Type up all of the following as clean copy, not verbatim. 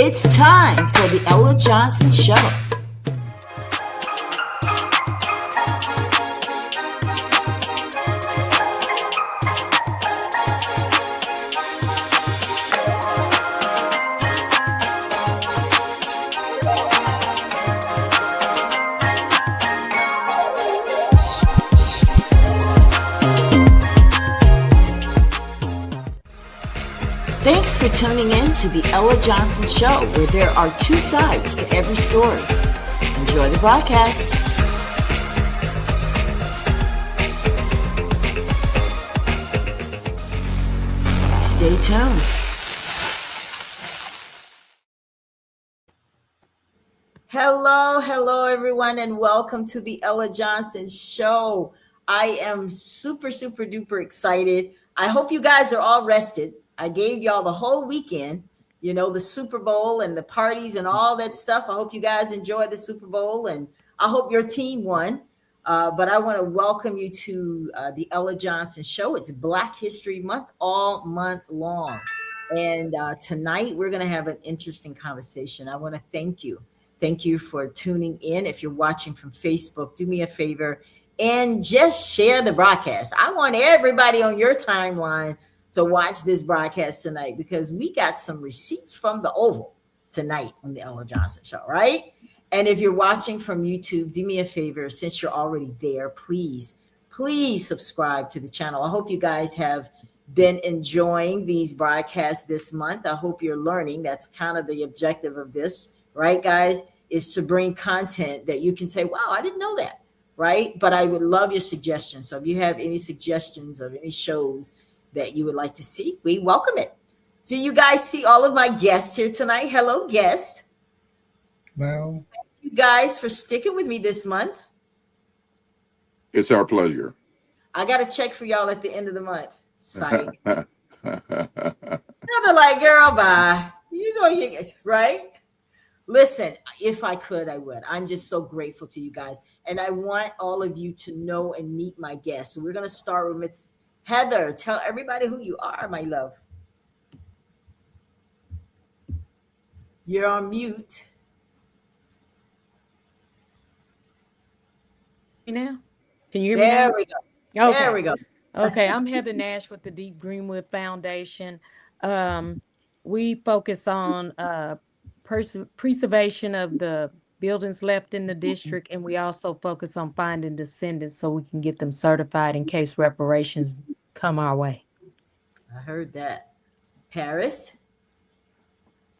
It's time for the Ella Johnson Show. Thanks for tuning in to the Ella Johnson Show, where there are two sides to every story. Enjoy the broadcast. Stay tuned. Hello, everyone, and welcome to the Ella Johnson Show. I am super duper excited. I hope you guys are all rested. I gave y'all the whole weekend, the Super Bowl and the parties and all that stuff. I hope you guys enjoyed the Super Bowl, and I hope your team won. But I want to welcome you to the Ella Johnson Show. It's Black History Month, all month long. And tonight we're going to have an interesting conversation. I want to thank you. Thank you for tuning in. If you're watching from Facebook, do me a favor and just share the broadcast. I want everybody on your timeline to watch this broadcast tonight, because we got some receipts from the Oval tonight on the Ella Johnson Show, right? And if you're watching from YouTube, do me a favor, since you're already there, please subscribe to the channel. I hope you guys have been enjoying these broadcasts this month. I hope you're learning. That's kind of the objective of this, right, guys, is to bring content that you can say, wow, I didn't know that, right? But I would love your suggestions. So if you have any suggestions of any shows that you would like to see, we welcome it. Do you guys see all of my guests here tonight? Hello, guests. Well, thank you guys for sticking with me this month. It's our pleasure. I got a check for y'all at the end of the month. Psych. Now they're like, girl, bye. You right? Listen, if I could, I would. I'm just so grateful to you guys. And I want all of you to know and meet my guests. So we're going to start with Miss Heather. Tell everybody who you are, my love. You're on mute. Now? Can you hear me There now? we go. Okay. There we go. Okay, I'm Heather Nash with the Deep Greenwood Foundation. We focus on preservation of the buildings left in the district, and we also focus on finding descendants so we can get them certified in case reparations come our way. I heard that. Paris?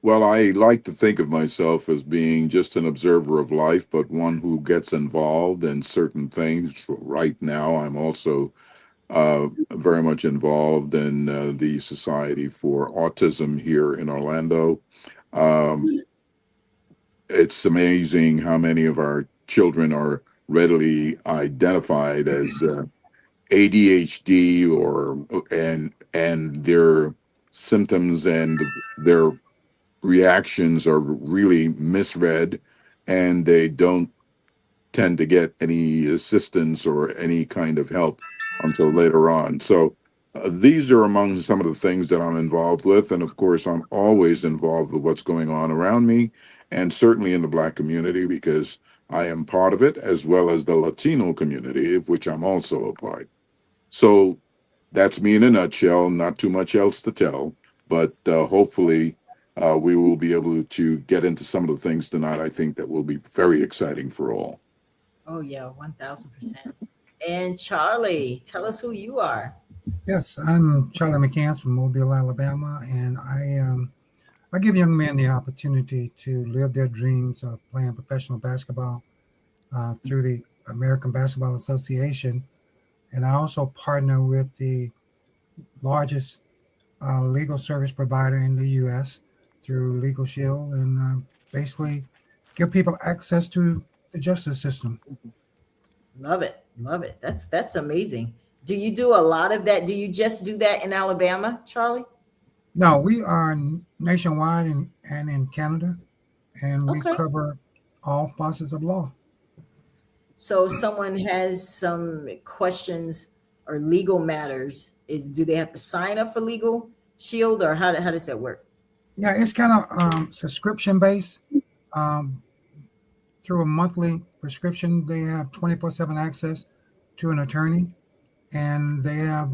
Well, I like to think of myself as being just an observer of life, but one who gets involved in certain things. Right now, I'm also very much involved in the Society for Autism here in Orlando. It's amazing how many of our children are readily identified as ADHD and their symptoms and their reactions are really misread, and they don't tend to get any assistance or any kind of help until later on. So these are among some of the things that I'm involved with. And of course, I'm always involved with what's going on around me, and certainly in the Black community, because I am part of it, as well as the Latino community, of which I'm also a part. So that's me in a nutshell. Not too much else to tell, but hopefully we will be able to get into some of the things tonight. I think that will be very exciting for all. Oh, yeah, 1,000%. And Charlie, tell us who you are. Yes, I'm Charlie McCants from Mobile, Alabama, and I give young men the opportunity to live their dreams of playing professional basketball through the American Basketball Association. And I also partner with the largest legal service provider in the U.S. through Legal Shield, and basically give people access to the justice system. Love it. That's amazing. Do you do a lot of that? Do you just do that in Alabama, Charlie? No, we are nationwide and in Canada, and we cover all facets of law. So if someone has some questions or legal matters, do they have to sign up for Legal Shield, or how does that work? Yeah, it's kind of subscription based. Um, through a monthly prescription, they have 24/7 access to an attorney, and they have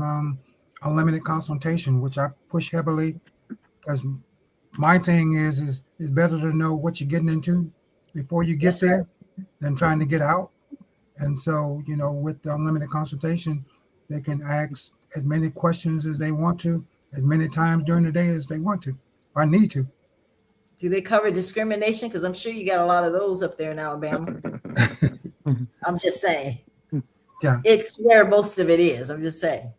unlimited consultation, which I push heavily because my thing is it's better to know what you're getting into before you get That's right. there than trying to get out. And so, with the unlimited consultation, they can ask as many questions as they want to, as many times during the day as they want to, or need to. Do they cover discrimination? Because I'm sure you got a lot of those up there in Alabama. I'm just saying. Yeah. It's where most of it is. I'm just saying.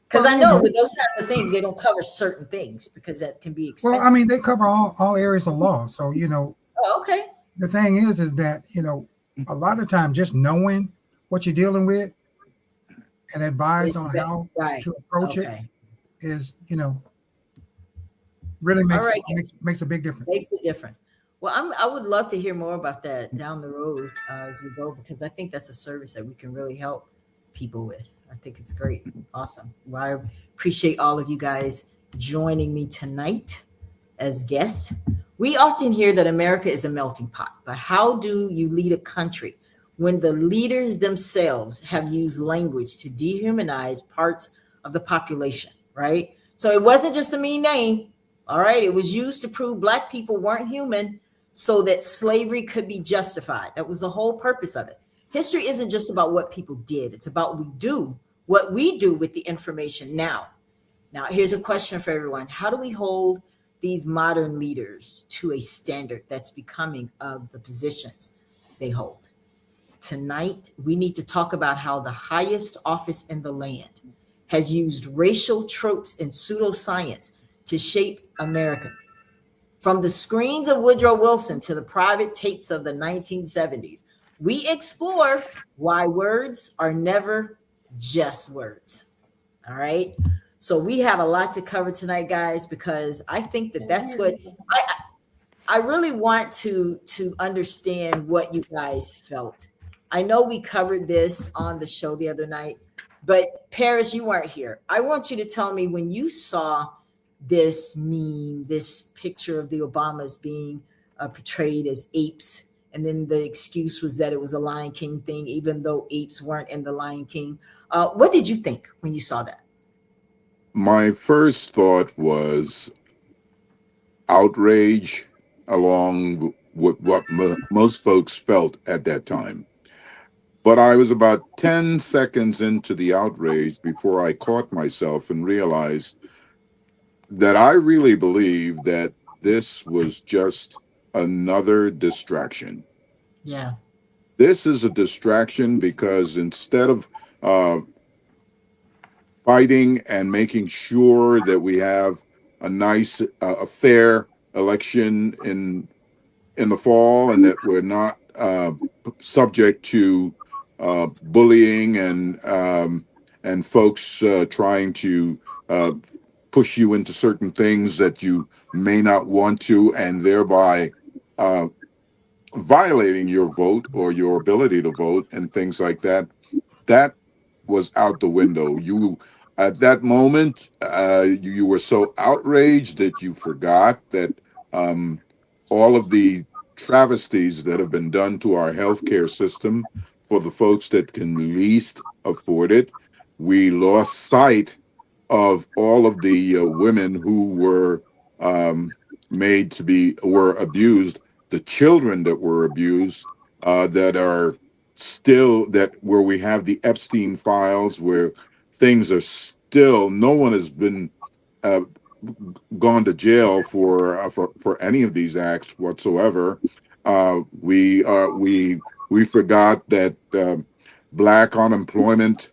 Because Well, I know with those types of things, they don't cover certain things because that can be I expensive. mean, they cover all areas of law. So, Oh, okay. the thing is that, a lot of times just knowing what you're dealing with and advise It's on that, how right. to approach it Okay. is, really All makes right. makes a big difference. Makes a difference. Well, I would love to hear more about that down the road as we go because I think that's a service that we can really help people with. I think it's great. Awesome. Well, I appreciate all of you guys joining me tonight as guests. We often hear that America is a melting pot, but how do you lead a country when the leaders themselves have used language to dehumanize parts of the population, right? So it wasn't just a mean name, all right? It was used to prove Black people weren't human so that slavery could be justified. That was the whole purpose of it. History isn't just about what people did, it's about what we do with the information now. Now, here's a question for everyone. How do we hold these modern leaders to a standard that's becoming of the positions they hold? Tonight, we need to talk about how the highest office in the land has used racial tropes and pseudoscience to shape America. From the screens of Woodrow Wilson to the private tapes of the 1970s, we explore why words are never just words. All right. So we have a lot to cover tonight, guys, because I think that that's what I really want to understand what you guys felt. I know we covered this on the show the other night, but Paris, you weren't here. I want you to tell me when you saw this meme, this picture of the Obamas being portrayed as apes, and then the excuse was that it was a Lion King thing, even though apes weren't in the Lion King. What did you think when you saw that? My first thought was outrage, along with what most folks felt at that time. But I was about 10 seconds into the outrage before I caught myself and realized that I really believe that this was just another distraction. Yeah. This is a distraction because instead of uh, fighting and making sure that we have a nice, a fair election in the fall, and that we're not subject to bullying and folks trying to uh, push you into certain things that you may not want to, and thereby uh, violating your vote or your ability to vote and things like that. That was out the window. You at that moment, you were so outraged that you forgot that um, all of the travesties that have been done to our healthcare system for the folks that can least afford it. We lost sight of all of the women who were um, made to be were abused, the children that were abused, that are still that where we have the Epstein files, where things are still no one has been uh, gone to jail for any of these acts whatsoever. We forgot that black unemployment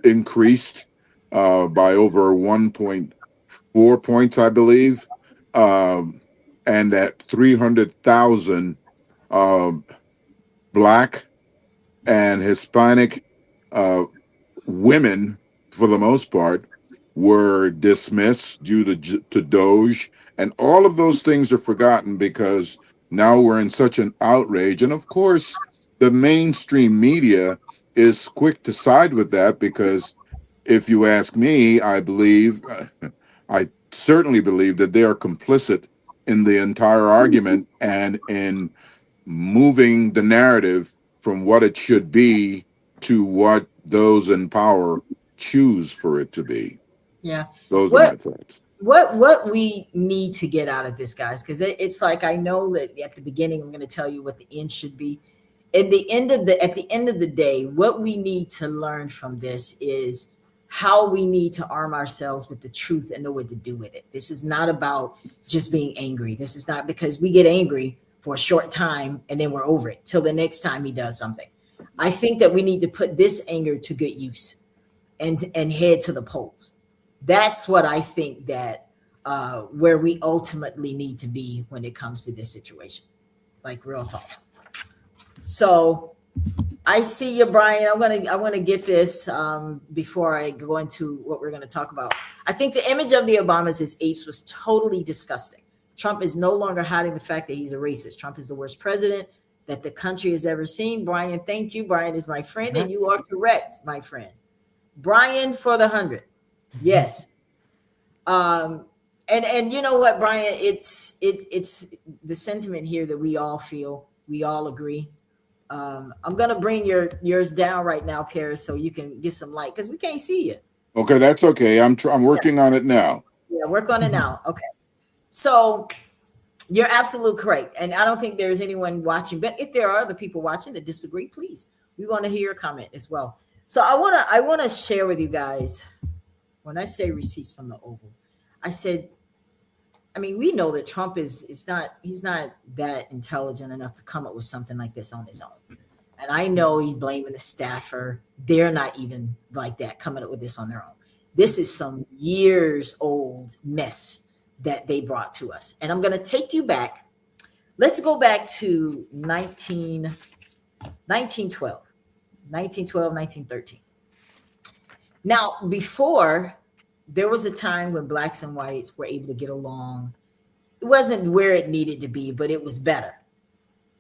increased by over 1.4 points, I believe, um, and that 300,000 um black and Hispanic uh, women, for the most part, were dismissed due to Doge, and all of those things are forgotten because now we're in such an outrage. And of course, the mainstream media is quick to side with that because, if you ask me, I believe I certainly believe that they are complicit in the entire argument and in moving the narrative from what it should be to what those in power choose for it to be. Yeah. Those are What my thoughts. what we need to get out of this, guys, because it's like, I know that at the beginning I'm going to tell you what the end should be. At the end of the day, what we need to learn from this is how we need to arm ourselves with the truth and know what to do with it. This is not about just being angry. This is not, because we get angry for a short time and then we're over it till the next time he does something. I think that we need to put this anger to good use and head to the polls. That's what I think that where we ultimately need to be when it comes to this situation, like real talk. So I see you, Brian. I want to get this before I go into what we're going to talk about. I think the image of the Obamas as apes was totally disgusting. Trump is no longer hiding the fact that he's a racist. Trump is the worst president that the country has ever seen. Brian, thank you. Brian is my friend, and you are correct, my friend. Brian for the 100. Yes. And you know what, Brian? It's the sentiment here that we all feel. We all agree. I'm gonna bring yours down right now, Paris, so you can get some light, because we can't see you. Okay, that's okay. I'm working on it now. Yeah, work on it now. Okay. So you're absolutely correct. And I don't think there's anyone watching, but if there are other people watching that disagree, please, we want to hear your comment as well. So I wanna share with you guys, when I say receipts from the Oval, I said, I mean, we know that Trump he's not that intelligent enough to come up with something like this on his own. And I know he's blaming the staffer. They're not even like that, coming up with this on their own. This is some years old mess that they brought to us. And I'm going to take you back. Let's go back to 1912, 1913. Now, before, there was a time when blacks and whites were able to get along. It wasn't where it needed to be, but it was better.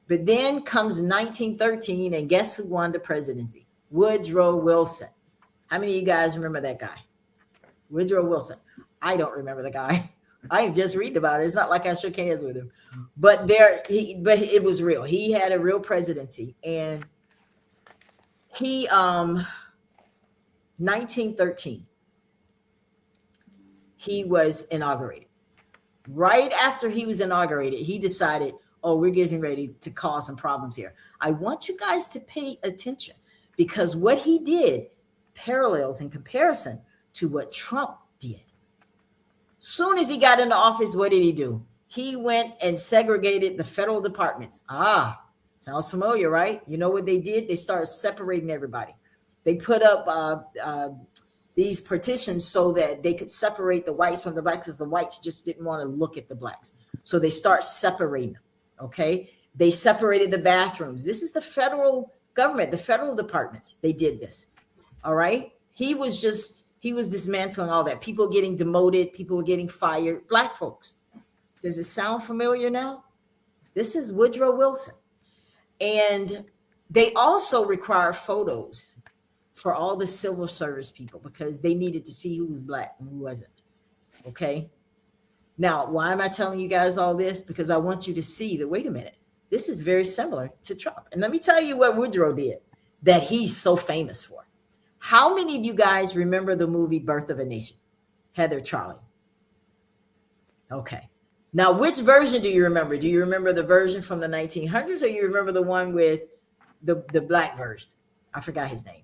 But then comes 1913, and guess who won the presidency? Woodrow Wilson. How many of you guys remember that guy? Woodrow Wilson. I don't remember the guy. I just read about it. It's not like I shook hands with him. But it was real. He had a real presidency. And he 1913. He was inaugurated. Right after he was inaugurated, he decided, oh, we're getting ready to cause some problems here. I want you guys to pay attention, because what he did parallels in comparison to what Trump did. Soon as he got into office, what did he do? He went and segregated the federal departments. Sounds familiar, right? You know what they did? They started separating everybody. They put up these partitions so that they could separate the whites from the blacks, because the whites just didn't want to look at the blacks. So they start separating them. Okay. They separated the bathrooms. This is the federal government, the federal departments. They did this. All right. He was dismantling all that. People getting demoted. People were getting fired. Black folks. Does it sound familiar now? This is Woodrow Wilson. And they also require photos for all the civil service people, because they needed to see who was black and who wasn't. Okay. Now, why am I telling you guys all this? Because I want you to see that, wait a minute, this is very similar to Trump. And let me tell you what Woodrow did that he's so famous for. How many of you guys remember the movie Birth of a Nation? Heather Charlie. Okay. Now, which version do you remember? Do you remember the version from the 1900s, or you remember the one with the black version? I forgot his name.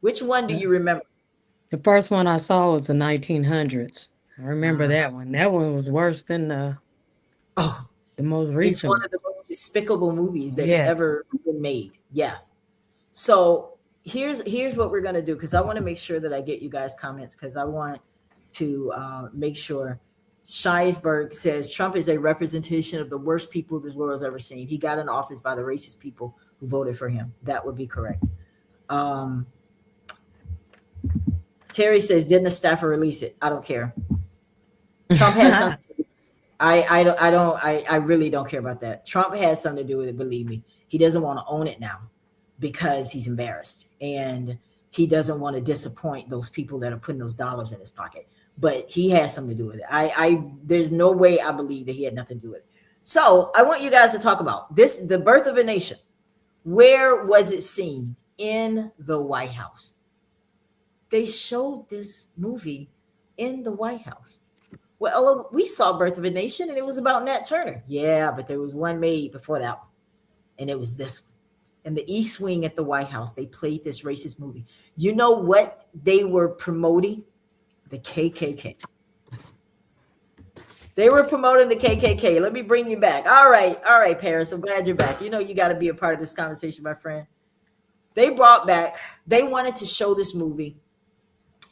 Which one do you remember? The first one I saw was the 1900s. I remember that one. That one was worse than the most recent. It's one of the most despicable movies that's ever been made. Yeah. So here's what we're going to do, because I want to make sure that I get you guys comments, because I want to make sure. Scheisberg says Trump is a representation of the worst people this world has ever seen. He got in office by the racist people who voted for him. That would be correct. Terry says, didn't the staffer release it? I don't care. Trump has something. I really don't care about that. Trump has something to do with it. Believe me, he doesn't want to own it now because he's embarrassed, and he doesn't want to disappoint those people that are putting those dollars in his pocket. but he had something to do with it. There's no way I believe that he had nothing to do with it. So I want you guys to talk about this, the birth of a nation. Where was it seen? In the White House. They showed this movie in the White House. Well, we saw Birth of a Nation and it was about Nat Turner. Yeah, but there was one made before that one. And it was this one. In the East Wing at the White House, they played this racist movie. You know what they were promoting? The KKK. They were promoting the KKK. Let me bring you back. All right, Paris. I'm glad you're back. You know you got to be a part of this conversation, my friend. They brought back, they wanted to show this movie,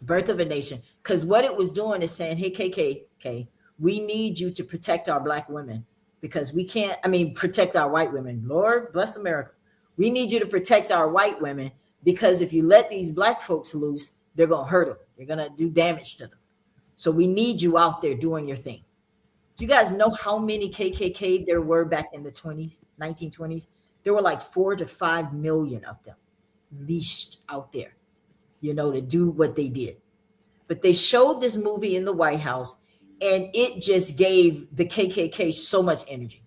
Birth of a Nation, because what it was doing is saying, hey, KKK, we need you to protect our black women because we can't, protect our white women. Lord bless America. We need you to protect our white women because if you let these black folks loose, they're going to hurt them. They're going to do damage to them. So we need you out there doing your thing. Do you guys know how many KKK there were back in the 1920s? There were like 4 to 5 million of them leashed out there, to do what they did. But they showed this movie in the White House and it just gave the KKK so much energy.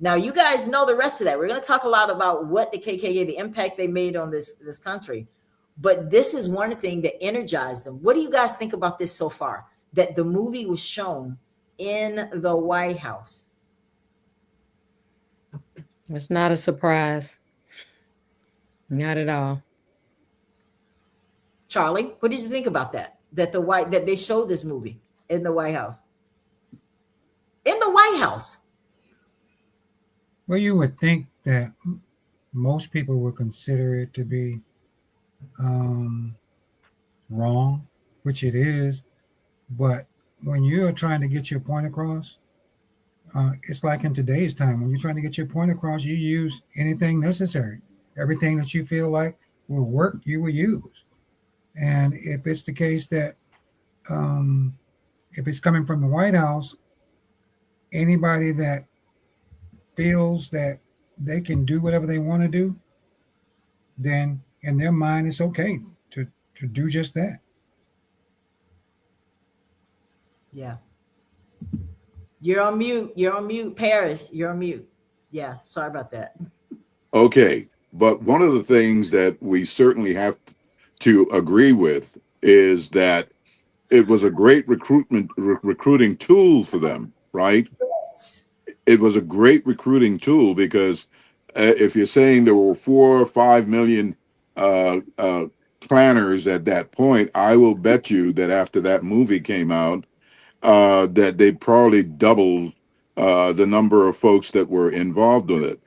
Now, you guys know the rest of that. We're going to talk a lot about what the KKK, the impact they made on this country. But this is one thing that energized them. What do you guys think about this so far? That the movie was shown in the White House. It's not a surprise. Not at all. Charlie, what did you think about that? That they showed this movie in the White House. In the White House. Well, you would think that most people would consider it to be wrong, which it is. But when you are trying to get your point across, it's like in today's time, when you're trying to get your point across, you use anything necessary. Everything that you feel like will work, you will use. And if it's the case that if it's coming from the White House, anybody that feels that they can do whatever they want to do, then in their mind it's okay to do just that. Yeah. You're on mute. You're on mute. Paris, you're on mute. Yeah, sorry about that. Okay, but one of the things that we certainly have to agree with is that it was a great recruiting tool for them, right? Yes. It was a great recruiting tool because if you're saying there were 4 or 5 million planners at that point, I will bet you that after that movie came out, that they probably doubled the number of folks that were involved in it.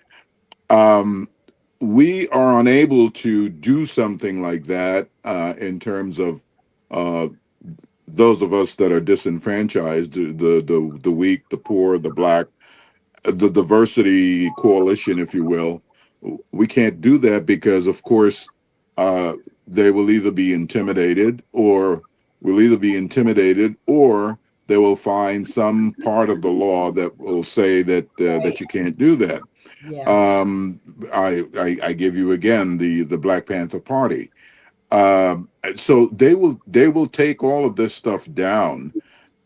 We are unable to do something like that in terms of those of us that are disenfranchised, the weak, the poor, the black, the diversity coalition, if you will. We can't do that because, of course, they will either be intimidated or they will find some part of the law that will say that that you can't do that. Yeah. I give you again the Black Panther Party. So they will take all of this stuff down,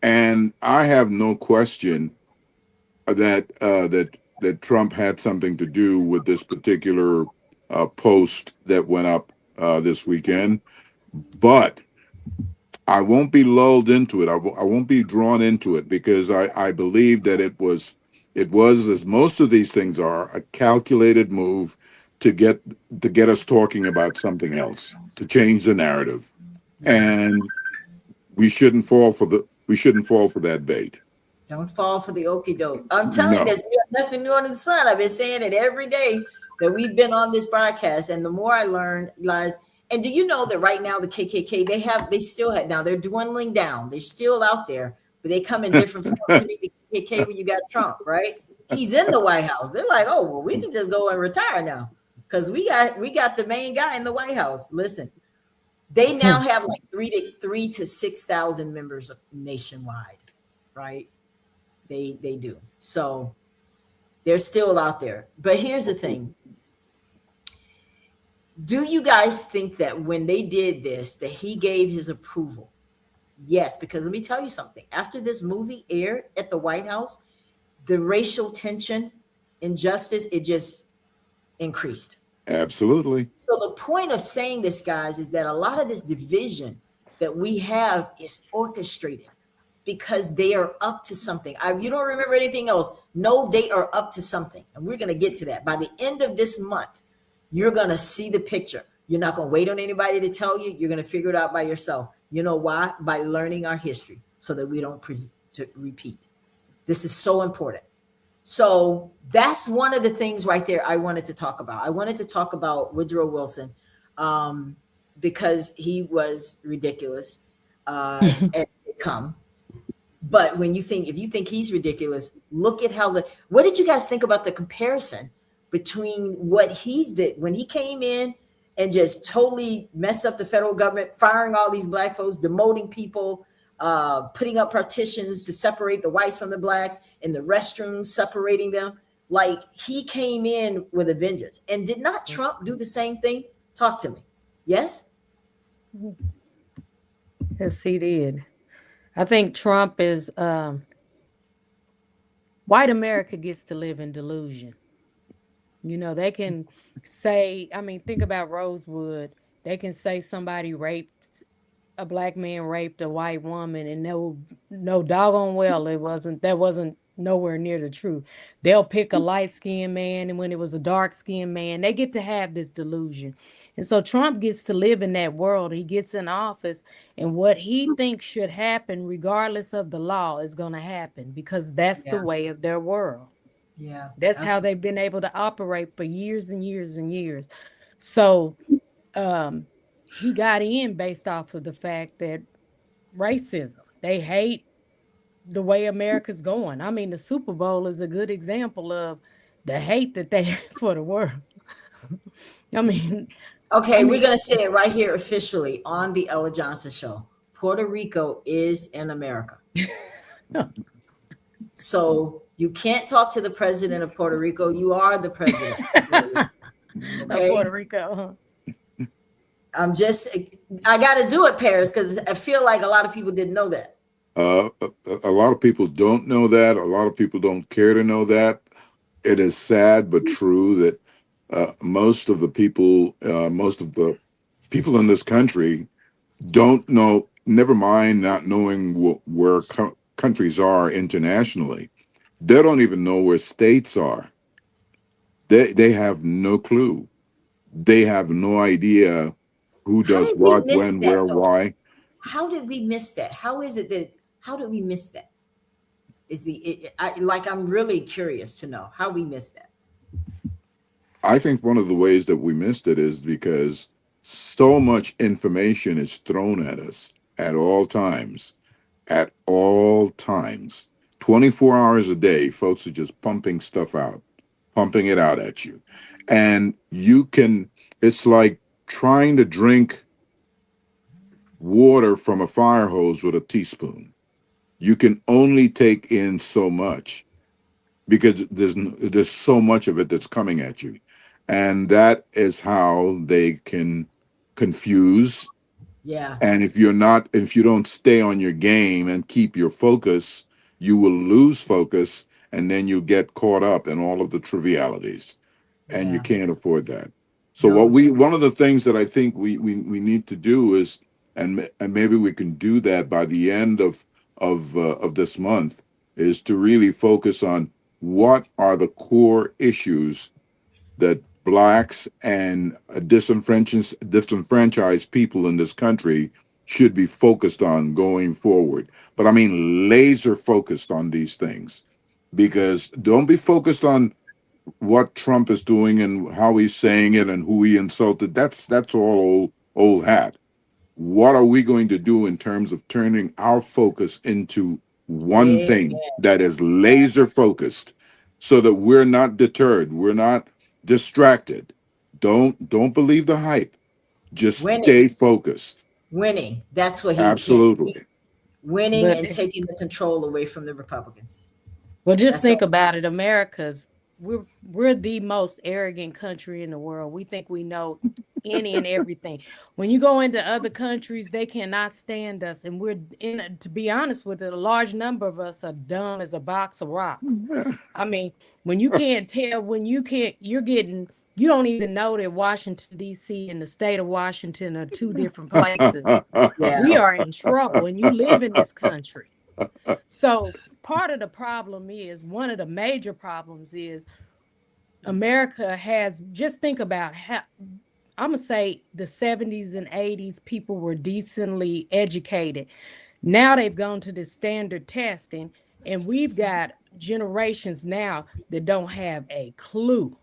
and I have no question that Trump had something to do with this particular post that went up this weekend. But I won't be lulled into it. I won't be drawn into it because I believe that it was, as most of these things are, a calculated move to get us talking about something else, to change the narrative. And we shouldn't fall for that bait. Don't fall for the okie doke. I'm telling you No. this. We have nothing new under the sun. I've been saying it every day that we've been on this broadcast. And the more I learn, lies. And do you know that right now the KKK, they still have, now they're dwindling down. They're still out there, but they come in different forms. You need the KKK when you got Trump, right? He's in the White House. They're like, oh, well, we can just go and retire now because we got the main guy in the White House. Listen, they now have like 3 to 6,000 members nationwide, right? They do. So they're still out there. But here's the thing. Do you guys think that when they did this, that he gave his approval Yes, because let me tell you something. After this movie aired at the White House, the racial tension, injustice, it just increased. Absolutely. So the point of saying this, guys, is that a lot of this division that we have is orchestrated because they are up to something. You don't remember anything else. No, they are up to something. And we're going to get to that. By the end of this month, you're going to see the picture. You're not going to wait on anybody to tell you. You're going to figure it out by yourself. You know why? By learning our history so that we don't to repeat. This is so important. So that's one of the things right there I wanted to talk about. I wanted to talk about Woodrow Wilson um, because he was ridiculous and come. But when you think, if you think he's ridiculous, look at how what did you guys think about the comparison between what he's did when he came in and just totally messed up the federal government, firing all these black folks, demoting people, putting up partitions to separate the whites from the blacks in the restrooms, separating them. Like he came in with a vengeance. And did not Trump do the same thing? Talk to me. Yes? Yes, he did. I think Trump is white America gets to live in delusion. You know, they can say, I mean, think about Rosewood. They can say somebody raped a black man raped a white woman and no doggone well that wasn't nowhere near the truth. They'll pick a light-skinned man and when it was a dark-skinned man, they get to have this delusion. And so Trump gets to live in that world. He gets in office and what he thinks should happen regardless of the law is going to happen because that's the Yeah. way of their world. Yeah. That's how Absolutely. they've been able to operate for years and years and years. So um, he got in based off of the fact that racism, they hate the way America's going. I mean, the Super Bowl is a good example of the hate that they have for the world. I mean, I Okay, we're mean, going to say it right here officially on the Ella Johnson Show. Puerto Rico is in America. So you can't talk to the president of Puerto Rico. You are the president of Puerto Rico. Puerto Okay. Rico. Huh? I'm just, I got to do it, Paris, because I feel like a lot of people didn't know that. A lot of people don't know that. A lot of people don't care to know that. It is sad but true that most of the people in this country don't know. Never mind not knowing where countries are internationally. They don't even know where states are. They have no clue. They have no idea who How does did we what, miss when, that, where, though? why. How did we miss that? How is it that, how did we miss that? I'm really curious to know how we missed that. I think one of the ways that we missed it is because so much information is thrown at us at all times. 24 hours a day, folks are just pumping stuff out, pumping it out at you. And it's like trying to drink water from a fire hose with a teaspoon. You can only take in so much because there's so much of it that's coming at you, and that is how they can confuse. Yeah. And if you don't stay on your game and keep your focus, you will lose focus, and then you get caught up in all of the trivialities, and you Yeah. can't afford that. So No. one of the things that I think we need to do is, and maybe we can do that by the end of this month, is to really focus on what are the core issues that blacks and disenfranchised people in this country should be focused on going forward. But I mean, laser focused on these things, because don't be focused on what Trump is doing and how he's saying it and who he insulted. That's all old hat. What are we going to do in terms of turning our focus into one Amen. thing that is laser focused, so that we're not deterred, we're not distracted. Don't believe the hype. Just Winning. stay focused. Winning. That's what Absolutely. winning But and taking the control away from the Republicans. well, just That's think all. about it. America's we're the most arrogant country in the world. We think we know any and everything. When you go into other countries, they cannot stand us. And to be honest with it, a large number of us are dumb as a box of rocks. I mean, when you can't tell, you don't even know that Washington, D.C. and the state of Washington are two different places. Yeah. We are in trouble, and you live in this country. So part of the problem is, one of the major problems is, America has, just think about how, I'm going to say the 70s and 80s, people were decently educated. Now they've gone to this standard testing, and we've got generations now that don't have a clue.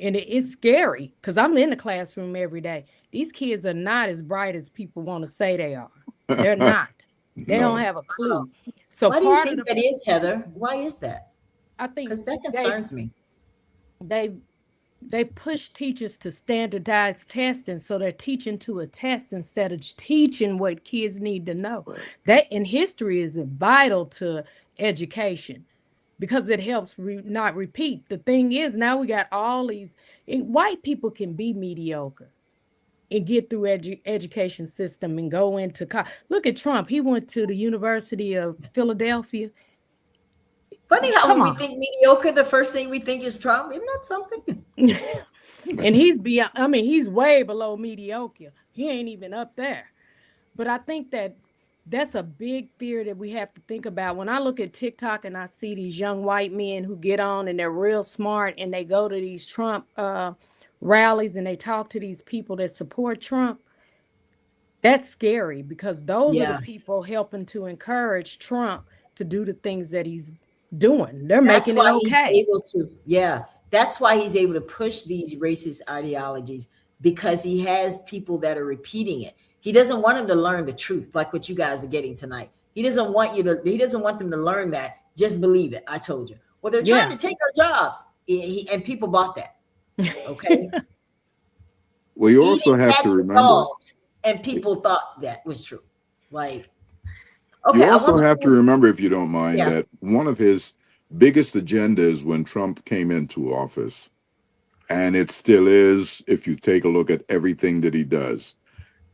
And it's scary because I'm in the classroom every day. These kids are not as bright as people want to say they are. They're not. They don't No. have a clue. So Why do you part of think the, that is, Heather? Why is that? I think Because that they concerns me. they they push teachers to standardize testing, so they're teaching to a test instead of teaching what kids need to know. That in history is vital to education because it helps not repeat. The thing is, now we got all these, white people can be mediocre and get through education system and go into college. Look at Trump. He went to the University of Philadelphia. Funny how Come when we on. think mediocre, the first thing we think is Trump. Isn't that something? And he's beyond, I mean, he's way below mediocre. He ain't even up there. But I think that's a big fear that we have to think about. When I look at TikTok and I see these young white men who get on and they're real smart and they go to these Trump rallies and they talk to these people that support Trump, that's scary because those are the Yeah. people helping to encourage Trump to do the things that he's doing. They're That's making it why he's okay. able to, yeah, that's why he's able to push these racist ideologies because he has people that are repeating it. He doesn't want them to learn the truth, like what you guys are getting tonight. He doesn't want them to learn that. Just believe it. I told you. Well, they're trying Yeah. to take our jobs. And people bought that. Okay. Well, you also Eating have to cats and remember. dogs. And people thought that was true. Like, okay, You I want also have to to, remember, if you don't mind, yeah. that one of his biggest agendas when Trump came into office, and it still is, if you take a look at everything that he does,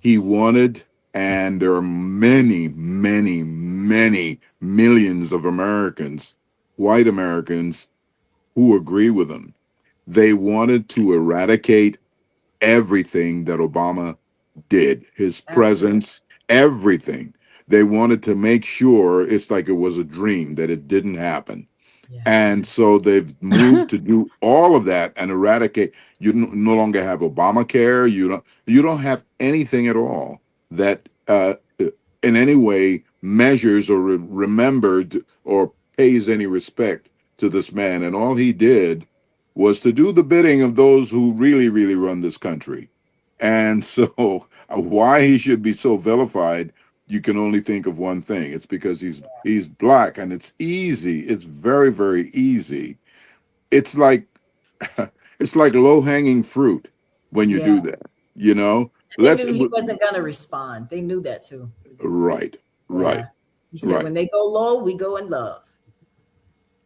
he wanted, and there are many, many, many millions of Americans, white Americans, who agree with him. They wanted to eradicate everything that Obama did, his Absolutely. presence, everything. They wanted to make sure it's like it was a dream, that it didn't happen. Yeah. And so they've moved to do all of that and eradicate. You no longer have Obamacare. You don't have anything at all that in any way measures or remembered or pays any respect to this man. And all he did was to do the bidding of those who really, really run this country. And so why he should be so vilified, you can only think of one thing. It's because he's black, and it's easy. It's very, very easy. It's like it's like low-hanging fruit when you Yeah. do that. You know, They let's knew he wasn't going to respond. They knew that too. right, right, Yeah. He said, right. when they go low, we go in love.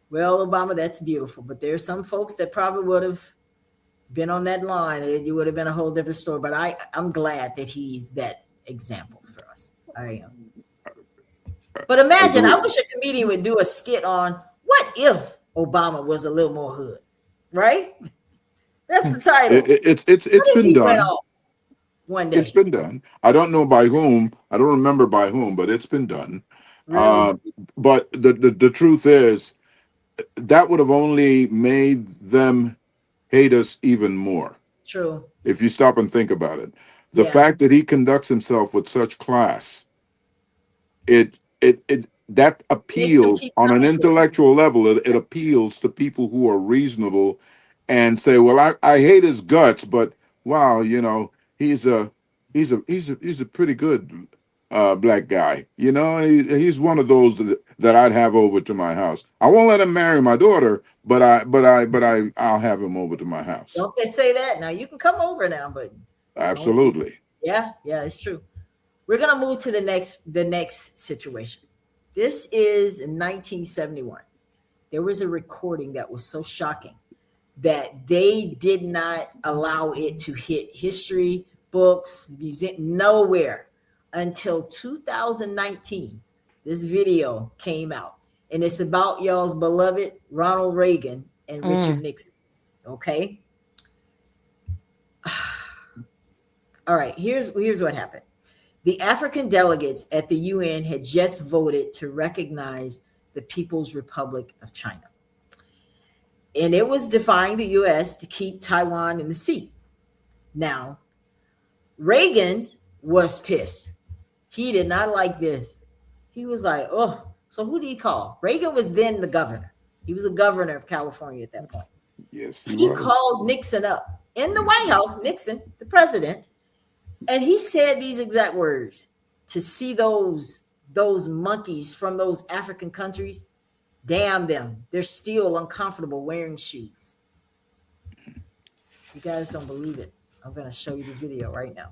Well, Obama, that's beautiful. But there's some folks that probably would have been on that line. You would have been a whole different story. But I'm glad that he's that example for us. I am. But imagine, I Agree. wish a comedian would do a skit on what if Obama was a little more hood, right? That's the title. It's What if been he went done. off one It's day? been done. I don't know by whom. I don't remember by whom, but it's been done. Really? But the truth is, that would have only made them hate us even more. True. If you stop and think about it, the Yeah. fact that he conducts himself with such class, it that Makes them appeals keep on an coming for it. intellectual level. It appeals to people who are reasonable and say, well, I hate his guts, but wow, he's a pretty good black guy. He's one of those that I'd have over to my house. I won't let him marry my daughter, but I'll have him over to my house. Don't they say that? Now you can come over now, but don't. Absolutely. Yeah, it's true. We're gonna move to the next situation. This is in 1971. There was a recording that was so shocking that they did not allow it to hit history books, museum, nowhere until 2019. This video came out, and it's about y'all's beloved Ronald Reagan and Richard Mm. Nixon. Okay. All right. Here's what happened. The African delegates at the UN had just voted to recognize the People's Republic of China. And it was defying the US to keep Taiwan in the seat. Now, Reagan was pissed. He did not like this. He was like, oh, so who did he call? Reagan was then the governor. He was a governor of California at that point. Yes, he He was. called Nixon up in the White House, Nixon, the president, and he said these exact words: to see those monkeys from those African countries, damn them, they're still uncomfortable wearing shoes. You guys don't believe it. I'm going to show you the video right now.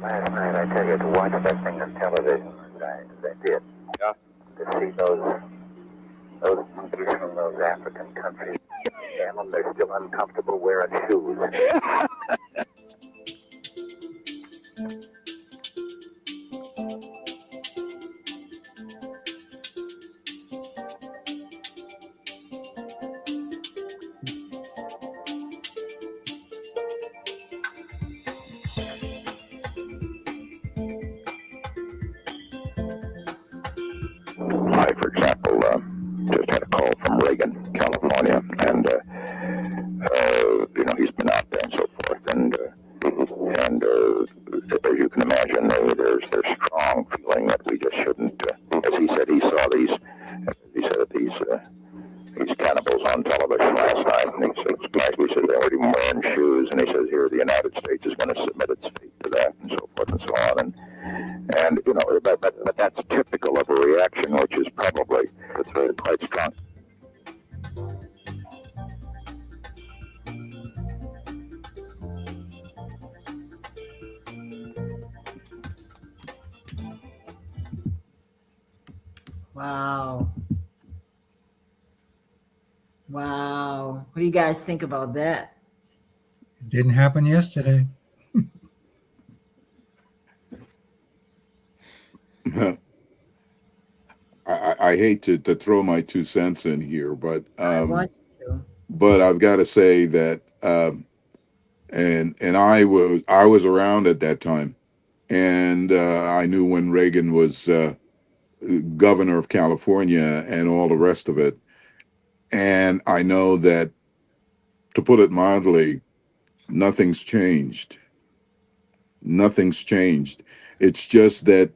Last night, I tell you, to watch that thing on television, as I did, yeah, to see those monkeys from those African countries, damn them, they're still uncomfortable wearing shoes. I, for example, just had a call from Reagan, California, and he's been out there and so forth, and as you can imagine, there's strong feeling that we just shouldn't. As he said, he saw these cannibals on television last night, and he said, it's nice. We said they weren't even wearing shoes, and he says, here, the United States is going to submit its fate to that, and so forth and so on, and but that's typical of a reaction, which is probably quite strong. Wow. Wow. What do you guys think about that? It didn't happen yesterday. I hate to throw my 2 cents in here, but I want you to. I've got to say that and I was around at that time, and I knew when Reagan was governor of California and all the rest of it, and I know that, to put it mildly, nothing's changed. Nothing's changed. It's just that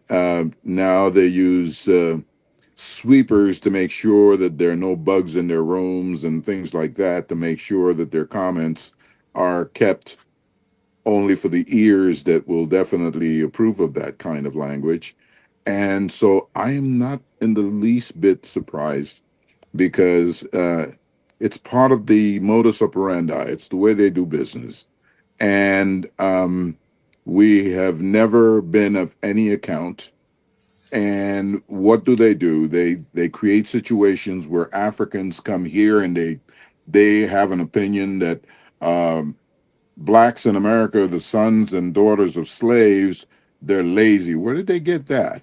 now they use sweepers to make sure that there are no bugs in their rooms and things like that, to make sure that their comments are kept only for the ears that will definitely approve of that kind of language. And so I am not in the least bit surprised, because it's part of the modus operandi. It's the way they do business. And we have never been of any account. And what do? They create situations where Africans come here and they have an opinion that blacks in America are the sons and daughters of slaves. They're lazy. Where did they get that?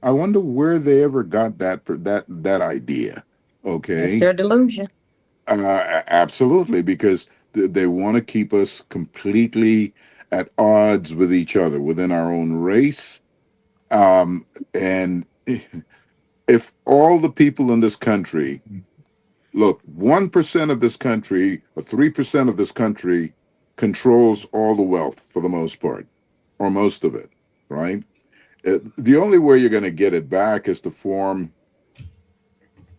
I wonder where they ever got that idea. That's Okay, their delusion. absolutely, because they want to keep us completely at odds with each other within our own race. And if all the people in this country, look, 1% of this country or 3% of this country controls all the wealth for the most part, or most of it, right? The only way you're going to get it back is to form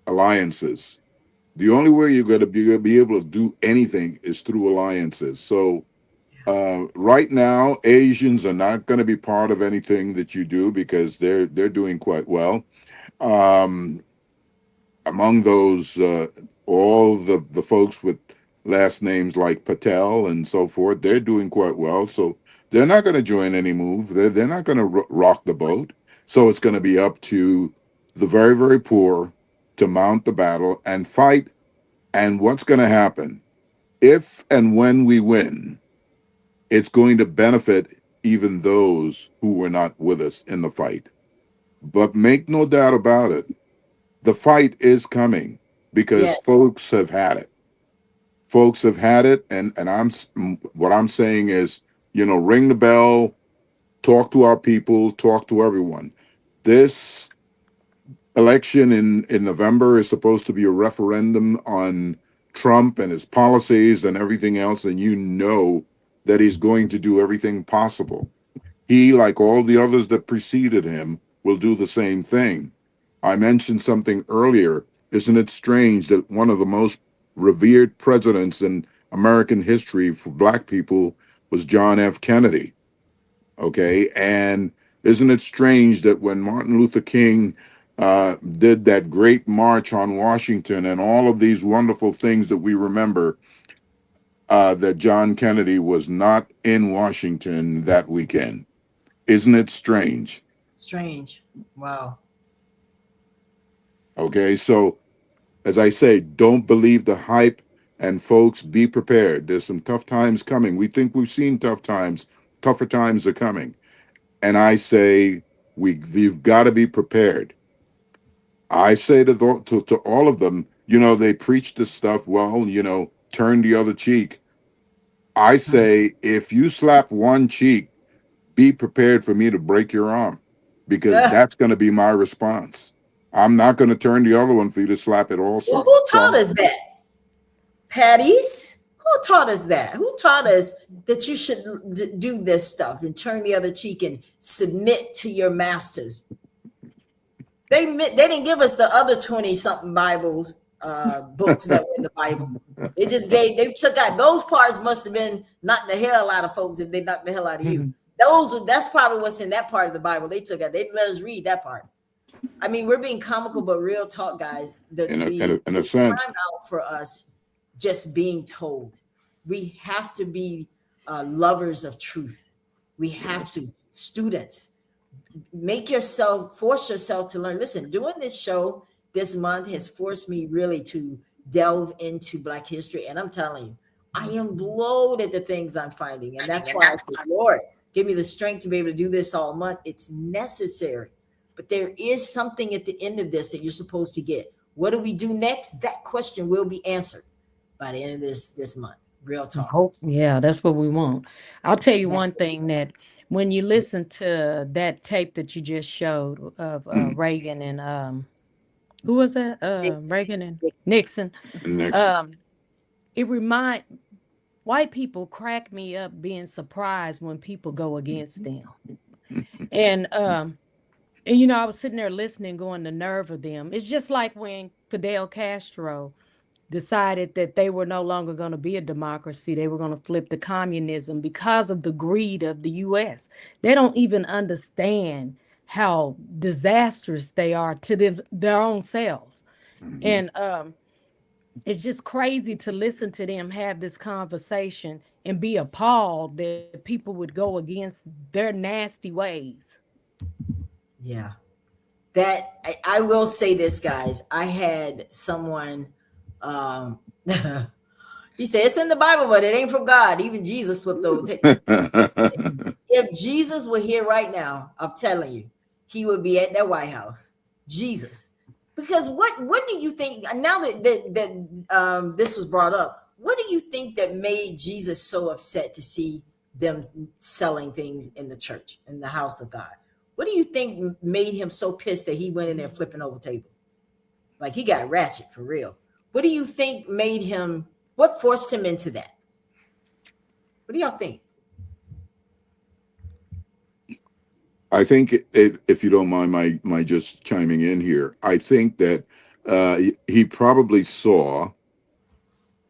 alliances. The only way you're going to be able to do anything is through alliances. So right now, Asians are not going to be part of anything that you do, because they're doing quite well. Among those all the folks with last names like Patel and so forth, they're doing quite well. So they're not going to join any move. They're not going to rock the boat. So it's going to be up to the very, very poor to mount the battle and fight. And what's going to happen? If and when we win, it's going to benefit even those who were not with us in the fight. But make no doubt about it, the fight is coming Yeah. because folks have had it. Folks have had it, and what I'm saying is, ring the bell, talk to our people, talk to everyone. This election in November is supposed to be a referendum on Trump and his policies and everything else, and you know that he's going to do everything possible. He, like all the others that preceded him, will do the same thing. I mentioned something earlier. Isn't it strange that one of the most revered presidents in American history for Black people was John F. Kennedy? Okay. And isn't it strange that when Martin Luther King did that great march on Washington and all of these wonderful things that we remember, that John Kennedy was not in Washington that weekend? Isn't it strange? Strange. Wow. Okay. So, as I say, don't believe the hype, and folks, be prepared. There's some tough times coming. We think we've seen tough times. Tougher times are coming. And I say we've got to be prepared. I say to all of them, they preach this stuff, well, turn the other cheek. I say, if you slap one cheek, be prepared for me to break your arm, because Well, that's going to be my response. I'm not going to turn the other one for you to slap it also. who taught So us that? Patties? Who taught us that? Who taught us that you should do this stuff and turn the other cheek and submit to your masters? They didn't give us the other 20 something Bibles, books that were in the Bible. They took out those parts. Must have been knocked the hell out of folks if they knocked the hell out of you. That's probably what's in that part of the Bible they took out. They didn't let us read that part. I mean, we're being comical, but real talk, guys. in a It's sense, time out for us just being told. We have to be lovers of truth. We have yes. to. Students, force yourself to learn. Listen, doing this show this month has forced me really to delve into Black history. And I'm telling you, I am blown at the things I'm finding. And that's why I said, Lord, give me the strength to be able to do this all month. It's necessary. But there is something at the end of this that you're supposed to get. What do we do next? That question will be answered by the end of this month. Real I talk. hope, yeah, that's what we want. I'll tell you That's one thing, that when you listen to that tape that you just showed of Mm. Reagan and who was that? Nixon. Reagan and Nixon. Nixon. And next, Um, it remind white people crack me up being surprised when people go against them. And I was sitting there listening, going, the nerve of them. It's just like when Fidel Castro decided that they were no longer going to be a democracy. They were going to flip to communism because of the greed of the US. They don't even understand how disastrous they are to their own selves. Mhm. And it's just crazy to listen to them have this conversation and be appalled that people would go against their nasty ways. Yeah. I will say this, guys. I had someone he said it's in the Bible, but it ain't from God. Even Jesus flipped over. If Jesus were here right now, I'm telling you, he would be at that White House. Jesus. Because what do you think now that this was brought up, what do you think that made Jesus so upset to see them selling things in the church, in the house of God? What do you think made him so pissed that he went in there flipping over tables? Like he got ratchet for real. What do you think made him, what forced him into that? What do y'all think? I think, if you don't mind my just chiming in here, I think that he probably saw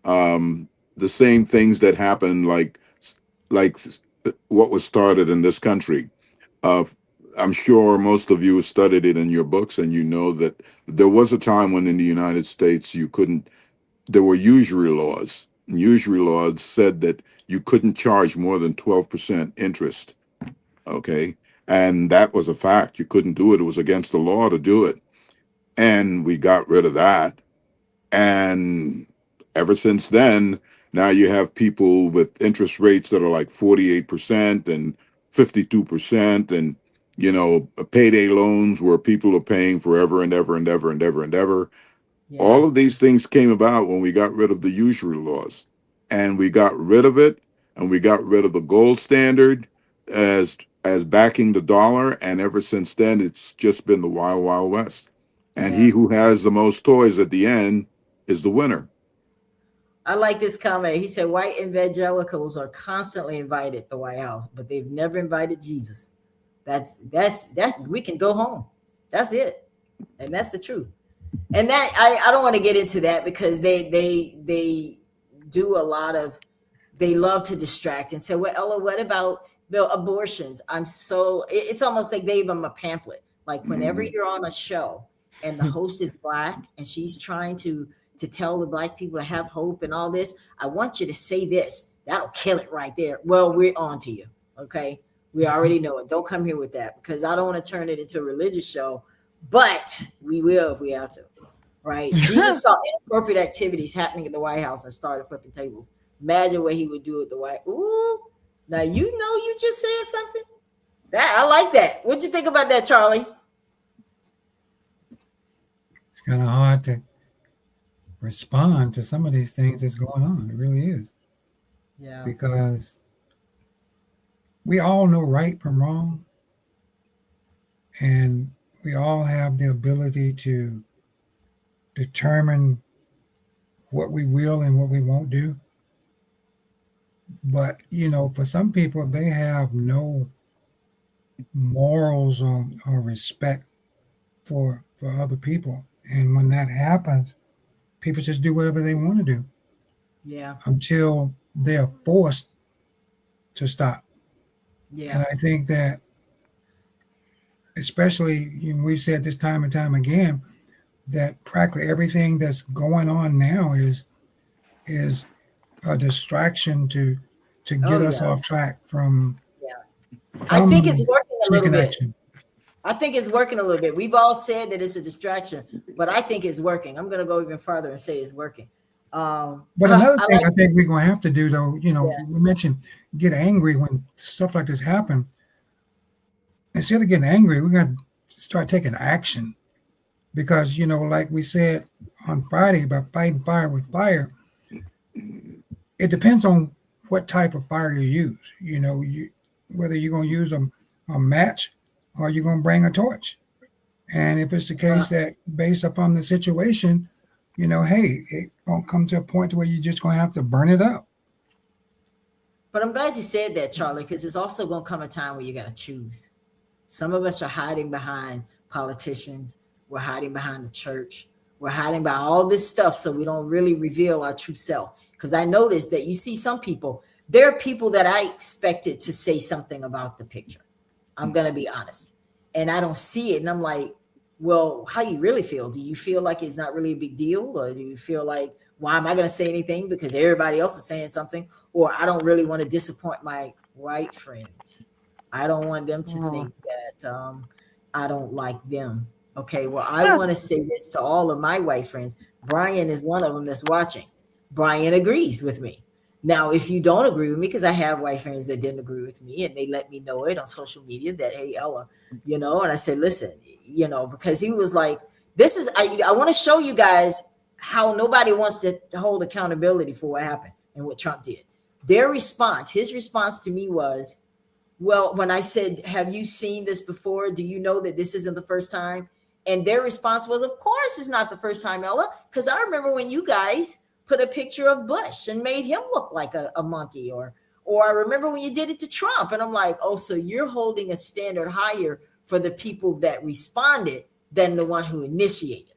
the same things that happened, like what was started in this country. Uh, I'm sure most of you studied it in your books, and you know that there was a time when in the United States you couldn't there were usury laws. And usury laws said that you couldn't charge more than 12% interest. Okay. And that was a fact. You couldn't do it. It was against the law to do it. And we got rid of that. And ever since then, now you have people with interest rates that are like 48% and 52%, and payday loans where people are paying forever and ever and ever and ever and ever. Yeah. All of these things came about when we got rid of the usury laws, and we got rid of it, and we got rid of the gold standard as backing the dollar, and ever since then it's just been the wild, wild west. And Yeah. he who has the most toys at the end is the winner. I like this comment. He said, white evangelicals are constantly invited at the White House, but they've never invited Jesus. That's that we can go home. That's it. And that's the truth. And that I don't want to get into that because they do a lot of, they love to distract and say, well, Ella, what about the abortions? It's almost like they give them a pamphlet. Like whenever you're on a show and the host is black and she's trying to tell the black people to have hope and all this, I want you to say this. That'll kill it right there. Well, we're on to you. Okay. We already know it. Don't come here with that because I don't want to turn it into a religious show, but we will if we have to. Right. Jesus saw inappropriate activities happening at the White House and started flipping tables. Imagine what he would do at the White. Ooh. Now, you just said something. That I like that. What'd you think about that, Charlie? It's kind of hard to respond to some of these things that's going on. It really is. Yeah. Because we all know right from wrong. And we all have the ability to determine what we will and what we won't do. But, for some people, they have no morals or respect for other people. And when that happens, people just do whatever they want to do. Yeah. Until they're forced to stop. Yeah. And I think that, especially, we've said this time and time again, that practically everything that's going on now is a distraction to get us off track from. I think it's working a little bit. Action. I think it's working a little bit. We've all said that it's a distraction, but I think it's working. I'm going to go even further and say it's working. But another thing I think we're going to have to do, though, we mentioned get angry when stuff like this happen. Instead of getting angry, we're going to start taking action. Because, like we said on Friday about fighting fire with fire, it depends on what type of fire you use. Whether you're going to use a match or you're going to bring a torch. And if it's the case that based upon the situation, hey, it won't come to a point where you're just going to have to burn it up. But I'm glad you said that, Charlie, because it's also going to come a time where you got to choose. Some of us are hiding behind politicians. We're hiding behind the church. We're hiding behind all this stuff so we don't really reveal our true self. Because I noticed that you see some people, there are people that I expected to say something about the picture. I'm going to be honest. And I don't see it. And I'm like, well, how do you really feel? Do you feel like it's not really a big deal? Or do you feel like, why am I going to say anything? Because everybody else is saying something. Or I don't really want to disappoint my white friends. I don't want them to think that I don't like them. Okay, well, I want to say this to all of my white friends. Brian is one of them that's watching. Brian agrees with me. Now, if you don't agree with me, because I have white friends that didn't agree with me and they let me know it on social media that, hey, Ella, and I said, listen, because he was like, I want to show you guys how nobody wants to hold accountability for what happened and what Trump did. His response to me was, well, when I said, have you seen this before? Do you know that this isn't the first time? And their response was, of course it's not the first time, Ella, because I remember when you guys put a picture of Bush and made him look like a monkey, or I remember when you did it to Trump. And I'm like, oh, so you're holding a standard higher for the people that responded than the one who initiated.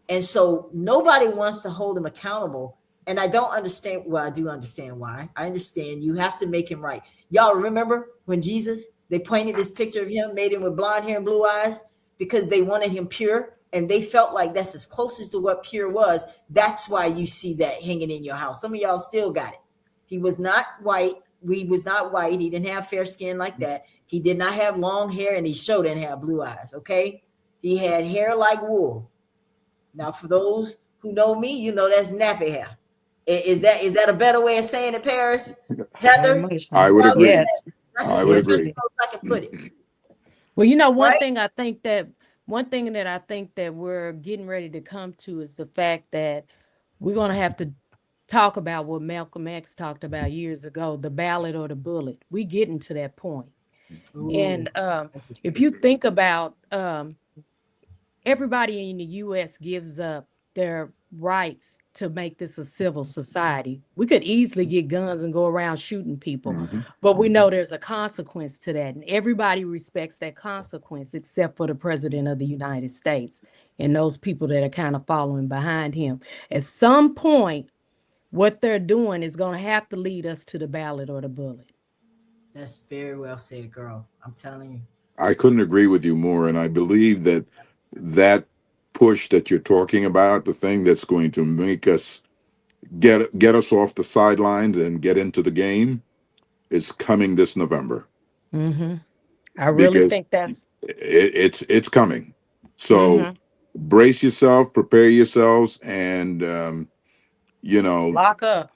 And so nobody wants to hold him accountable. And I don't understand. Well, I do understand why. I understand you have to make him right. Y'all remember when Jesus, they pointed this picture of him, made him with blonde hair and blue eyes because they wanted him pure. and they felt like that's as close as to what pure was. That's why you see that hanging in your house. Some of y'all still got it. He was not white. We was not white. He didn't have fair skin like that. He did not have long hair, and he sure didn't have blue eyes. Okay, he had hair like wool. Now, for those who know me, you know that's nappy hair. Is that a better way of saying it, Paris? Heather, I would agree. Yes. that's I as would close agree. as I can put it. Well, you know, Right? one thing that I think that we're getting ready to come to is the fact that we're going to have to talk about what Malcolm X talked about years ago, the ballot or the bullet. We getting to that point. Ooh, And if you think about everybody in the US gives up their rights to make this a civil society. We could easily get guns and go around shooting people, Mhm. but we know there's a consequence to that. And everybody respects that consequence except for the president of the United States and those people that are kind of following behind him. At some point, what they're doing is going to have to lead us to the ballot or the bullet. that's very well said, girl. I'm telling you. I couldn't agree with you more, and I believe that that push that you're talking about, the thing that's going to make us get us off the sidelines and get into the game, is coming this November, Mm-hmm. I really because think that's. it's coming. So Mm-hmm. brace yourself, prepare yourselves, and you know, Lock up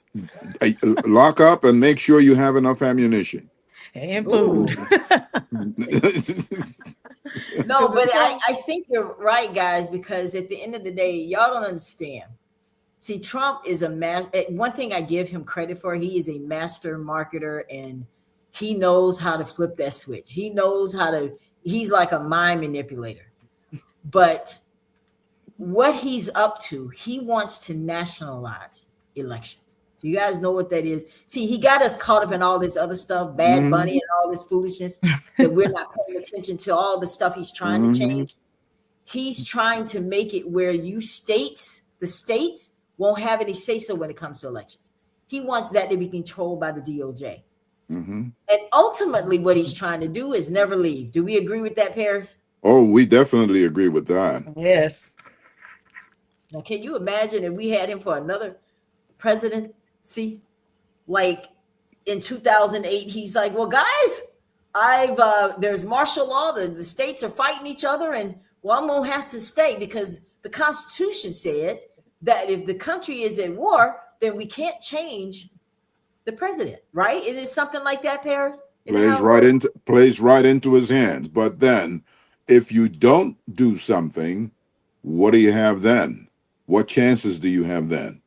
lock up and make sure you have enough ammunition. and food. Ooh. No, Because but I'm telling I think you're right, guys, because at the end of the day, y'all don't understand. See, Trump is one thing I give him credit for, he is a master marketer, and he knows how to flip that switch. He knows how to, he's like a mind manipulator. But what he's up to, he wants to nationalize elections. Do you guys know what that is? See, he got us caught up in all this other stuff, Bad Bunny Mhm, and all this foolishness, that we're not paying attention to all the stuff he's trying to mhm, change. He's trying to make it where the states won't have any say so when it comes to elections. He wants that to be controlled by the DOJ. mhm. And ultimately, what he's trying to do is never leave. Do we agree with that, Paris? Oh, we definitely agree with that. yes. Now, can you imagine if we had him for another presidency? Like in 2008, he's like, well, guys, there's martial law. The states are fighting each other, and well, I'm gonna have to stay because the Constitution says that if the country is at war, then we can't change the president, right? Is it something like that, Paris? Isn't that how it works? Plays right into his hands. But then, if you don't do something, what do you have then? What chances do you have then?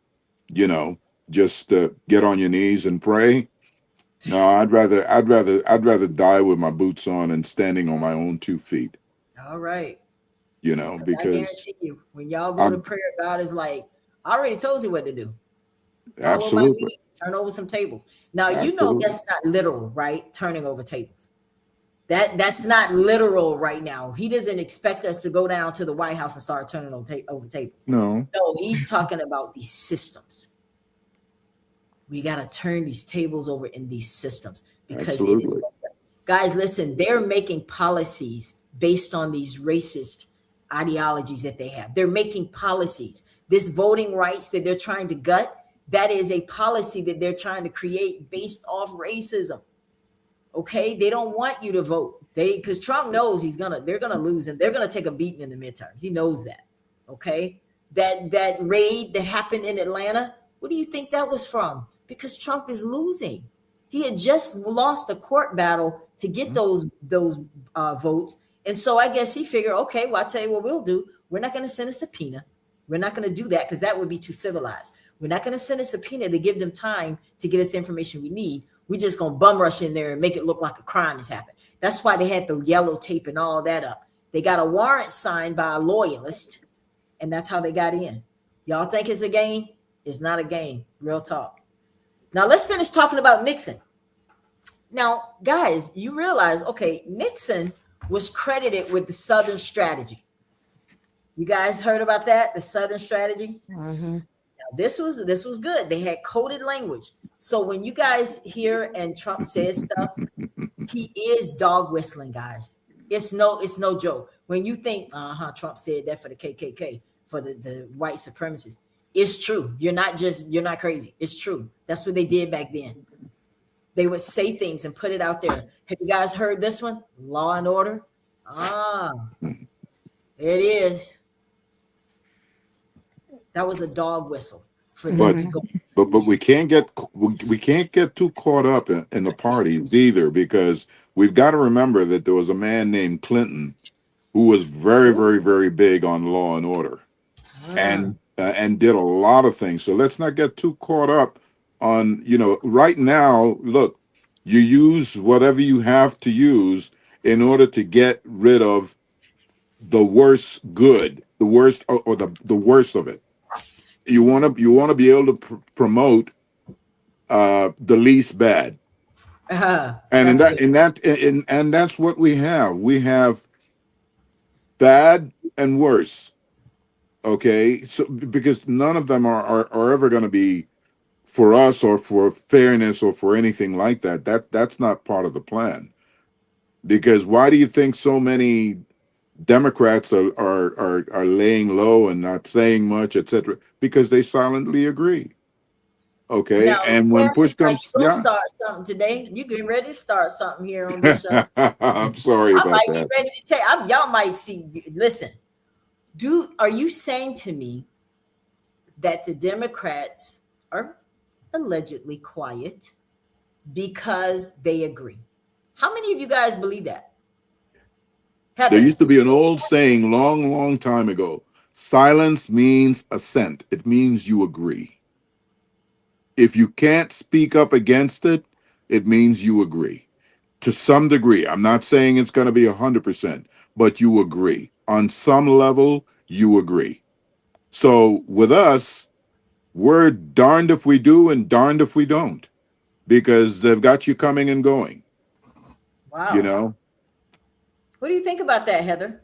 You know, just get on your knees and pray. No, I'd rather die with my boots on and standing on my own 2 feet. All right. You know, Because I because guarantee you, when y'all go to I'm prayer, God is like, I already told you what to do. Follow my absolutely, lead, turn over some tables. Now you know absolutely. that's not literal, right? Turning over tables. That's not literal right now. He doesn't expect us to go down to the White House and start turning over tables. No, No, he's talking about these systems. We got to turn these tables over in these systems because it is. absolutely. Guys, listen, they're making policies based on these racist ideologies that they have. They're making policies. This voting rights that they're trying to gut, that is a policy that they're trying to create based off racism. Okay, they don't want you to vote. Because Trump knows they're gonna lose and they're gonna take a beating in the midterms. He knows that. Okay, that raid that happened in Atlanta. What do you think that was from? Because Trump is losing. He had just lost a court battle to get those votes, and so I guess he figured, okay, well, I'll tell you what we'll do. We're not going to send a subpoena. We're not going to do that because that would be too civilized. We're not going to send a subpoena to give them time to get us the information we need. We're just going to bum rush in there and make it look like a crime has happened. That's why they had the yellow tape and all that up. They got a warrant signed by a loyalist, and that's how they got in. Y'all think it's a game? It's not a game. Real talk. Now let's finish talking about Nixon. Now, guys, you realize, okay, Nixon was credited with the Southern strategy. You guys heard about that? The Southern strategy? Mm-hmm. Now, this was good. They had coded language. So when you guys hear and Trump says stuff, he is dog whistling, guys. It's no joke. When you think, Trump said that for the KKK, for the white supremacists, it's true. You're not crazy. It's true. That's what they did back then. They would say things and put it out there. Have you guys heard this one? Law and Order. Ah, it is. That was a dog whistle for them But to Mm-hmm. go. but we can't get too caught up in the parties either, because we've got to remember that there was a man named Clinton who was very, very, very big on law and order, Ah, and did a lot of things. So let's not get too caught up on, right now. Look, you use whatever you have to use in order to get rid of the worst good, the worst, or the worst of it. You want to be able to promote the least bad, and that's good. and that's what we have. We have bad and worse. Okay, so because none of them are ever going to be for us or for fairness or for anything like that. That's not part of the plan. Because why do you think so many Democrats are laying low and not saying much, etc.? Because they silently agree. Okay, Now, and when Paris, push now comes, you gonna yeah. start something today. You getting ready to start something here on this show. I'm sorry I about might be that. ready to tell you. Y'all might see. Listen, are you saying to me that the Democrats are allegedly quiet because they agree? How many of you guys believe that? There Heather, used to be an old saying long, long time ago: silence means assent. It means you agree. If you can't speak up against it, it means you agree to some degree. I'm not saying it's going to be 100%, but you agree. On some level, you agree. So with us, we're darned if we do and darned if we don't, because they've got you coming and going, you wow. know? What do you think about that, Heather?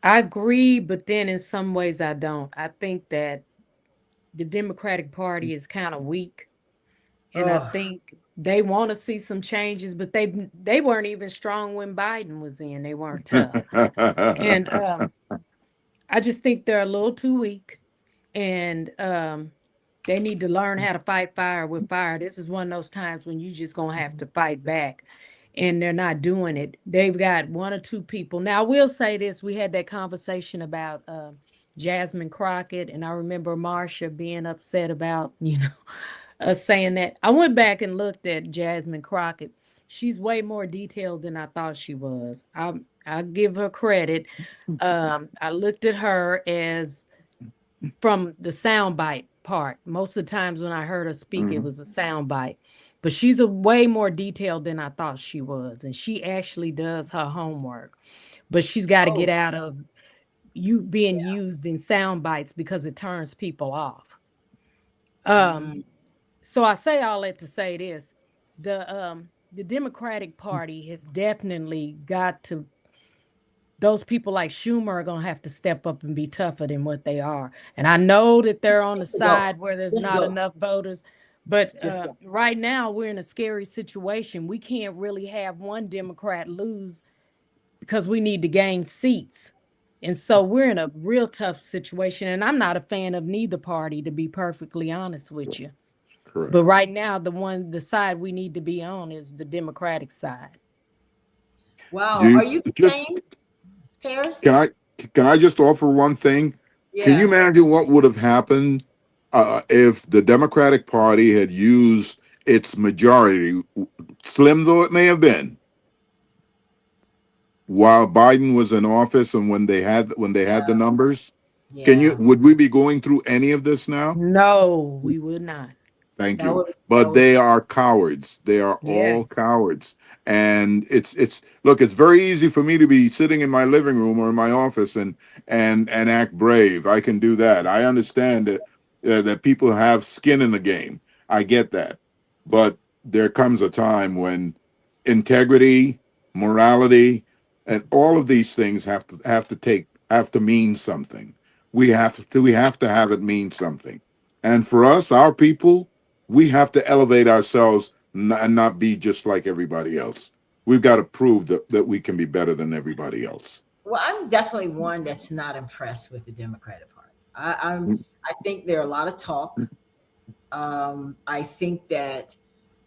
I agree, but then in some ways I don't. I think that the Democratic Party is kind of weak, and I Oh, think they want to see some changes, but they weren't even strong when Biden was in. They weren't tough. And I just think they're a little too weak, and they need to learn how to fight fire with fire. This is one of those times when you just gonna have to fight back, and they're not doing it. They've got one or two people. Now, I will say this: we had that conversation about Jasmine Crockett, and I remember Marsha being upset about us saying that. I went back and looked at Jasmine Crockett. She's way more detailed than I thought she was. I give her credit. I looked at her as from the soundbite part. Most of the times when I heard her speak, it Mhm. was a soundbite. But she's a way more detailed than I thought she was. And she actually does her homework. But she's got to get oh, out of you being used in sound bites because it turns people off. Um, mm, so I say all that to say this. The Democratic Party has definitely got to those people like Schumer are going to have to step up and be tougher than what they are. And I know that they're on the just go, side where there's just not go, enough voters, but just go. right now we're in a scary situation. We can't really have one Democrat lose because we need to gain seats. And so we're in a real tough situation. And I'm not a fan of neither party, to be perfectly honest with you. Correct. But right now, the side we need to be on is the Democratic side. Do Wow, are you you the just same, Paris? can I can I just offer one thing? Can you Yeah. imagine what would have happened if the Democratic Party had used its majority, slim though it may have been, while Biden was in office and when they had the Yeah, numbers? Can you yeah. would we be going through any of this now? No, we would not. Thank That you. was that But was they are cowards. They are all Yes. cowards. And it's look, it's very easy for me to be sitting in my living room or in my office and act brave. I can do that. I understand that people have skin in the game. I get that. But there comes a time when integrity, morality, and all of these things have to mean something. We have to have it mean something. And for us, our people, we have to elevate ourselves and not be just like everybody else. we've got to prove that we can be better than everybody else. Well, I'm definitely one that's not impressed with the Democratic Party. I think there are a lot of talk. I think that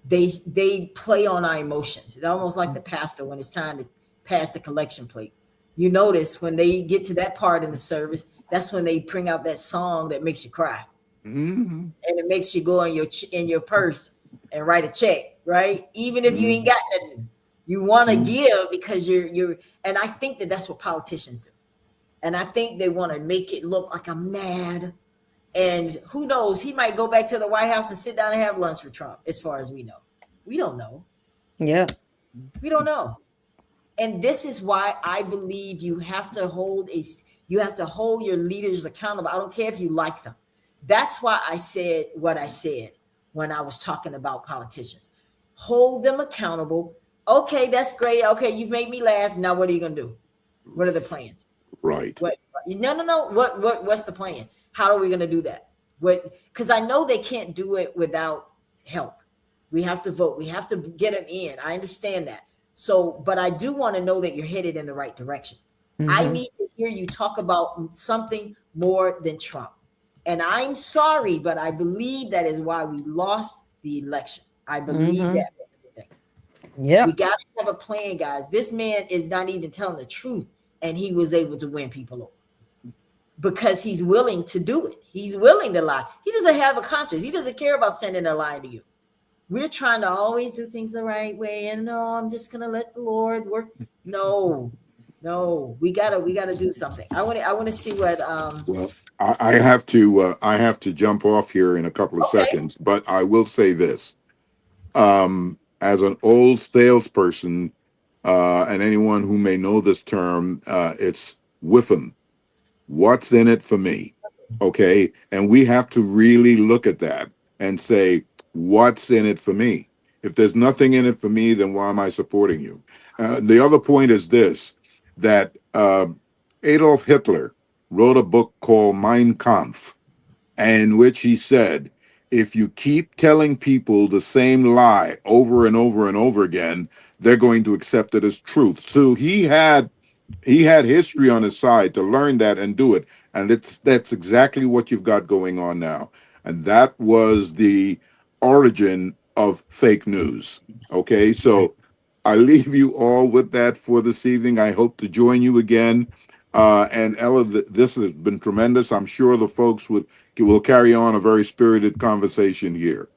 they play on our emotions. It's almost like the pastor when it's time to pass the collection plate. You notice when they get to that part in the service, that's when they bring out that song that makes you cry, Mm-hmm. and it makes you go in your purse and write a check, right? Even if you ain't got nothing, you want to give because you're. And I think that that's what politicians do, and I think they want to make it look like I'm mad. And who knows? He might go back to the White House and sit down and have lunch with Trump. As far as we know, we don't know. Yeah. We don't know. And this is why I believe you have to hold your leaders accountable. I don't care if you like them. That's why I said what I said when I was talking about politicians. Hold them accountable. Okay, that's great. Okay, you've made me laugh. Now what are you gonna do? What are the plans? Right. What? No. What's the plan? How are we going to do that? Because I know they can't do it without help. We have to vote. We have to get them in. I understand that. So, but I do want to know that you're headed in the right direction. I need to hear you talk about something more than Trump. And I'm sorry, but I believe that is why we lost the election. I believe that. Yeah. We got to have a plan, guys. This man is not even telling the truth, and he was able to win people over because he's willing to do it. He's willing to lie. He doesn't have a conscience. He doesn't care about standing there lying to you. We're trying to always do things the right way, and no, I'm just gonna let the Lord work. No, we gotta do something. I want to see what. Well, I have to jump off here in a couple of seconds, but I will say this: as an old salesperson, and anyone who may know this term, it's whiffing. What's in it for me? Okay. And we have to really look at that and say, what's in it for me? If there's nothing in it for me, then why am I supporting you? The other point is this, that Adolf Hitler wrote a book called Mein Kampf, in which he said, if you keep telling people the same lie over and over and over again, they're going to accept it as truth. So he had history on his side to learn that and do it. And that's exactly what you've got going on now. And that was the origin of fake news. Okay, so I leave you all with that for this evening. I hope to join you again. And Ella, this has been tremendous. I'm sure the folks will carry on a very spirited conversation here.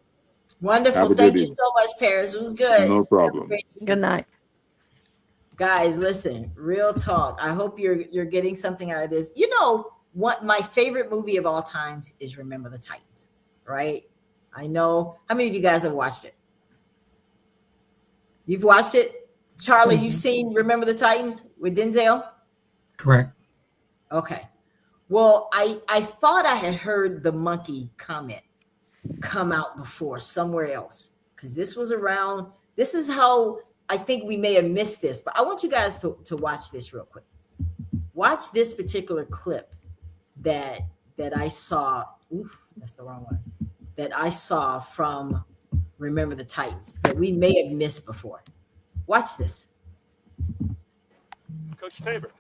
Wonderful. Have a good Thank you evening. so much, Paris. It was good. No problem. Good night. Guys, listen, real talk. I hope you're getting something out of this. You know what my favorite movie of all times is Remember the Titans, right? I know. How many of you guys have watched it? You've watched it? Charlie, you've seen Remember the Titans with Denzel? Correct. Okay. Well, I thought I had heard the monkey comment come out before somewhere else, because this was around. This is how I think we may have missed this, but I want you guys to watch this real quick. Watch this particular clip that I saw. Oof, that's the wrong one. That I saw from Remember the Titans that we may have missed before. Watch this. Coach Tabor,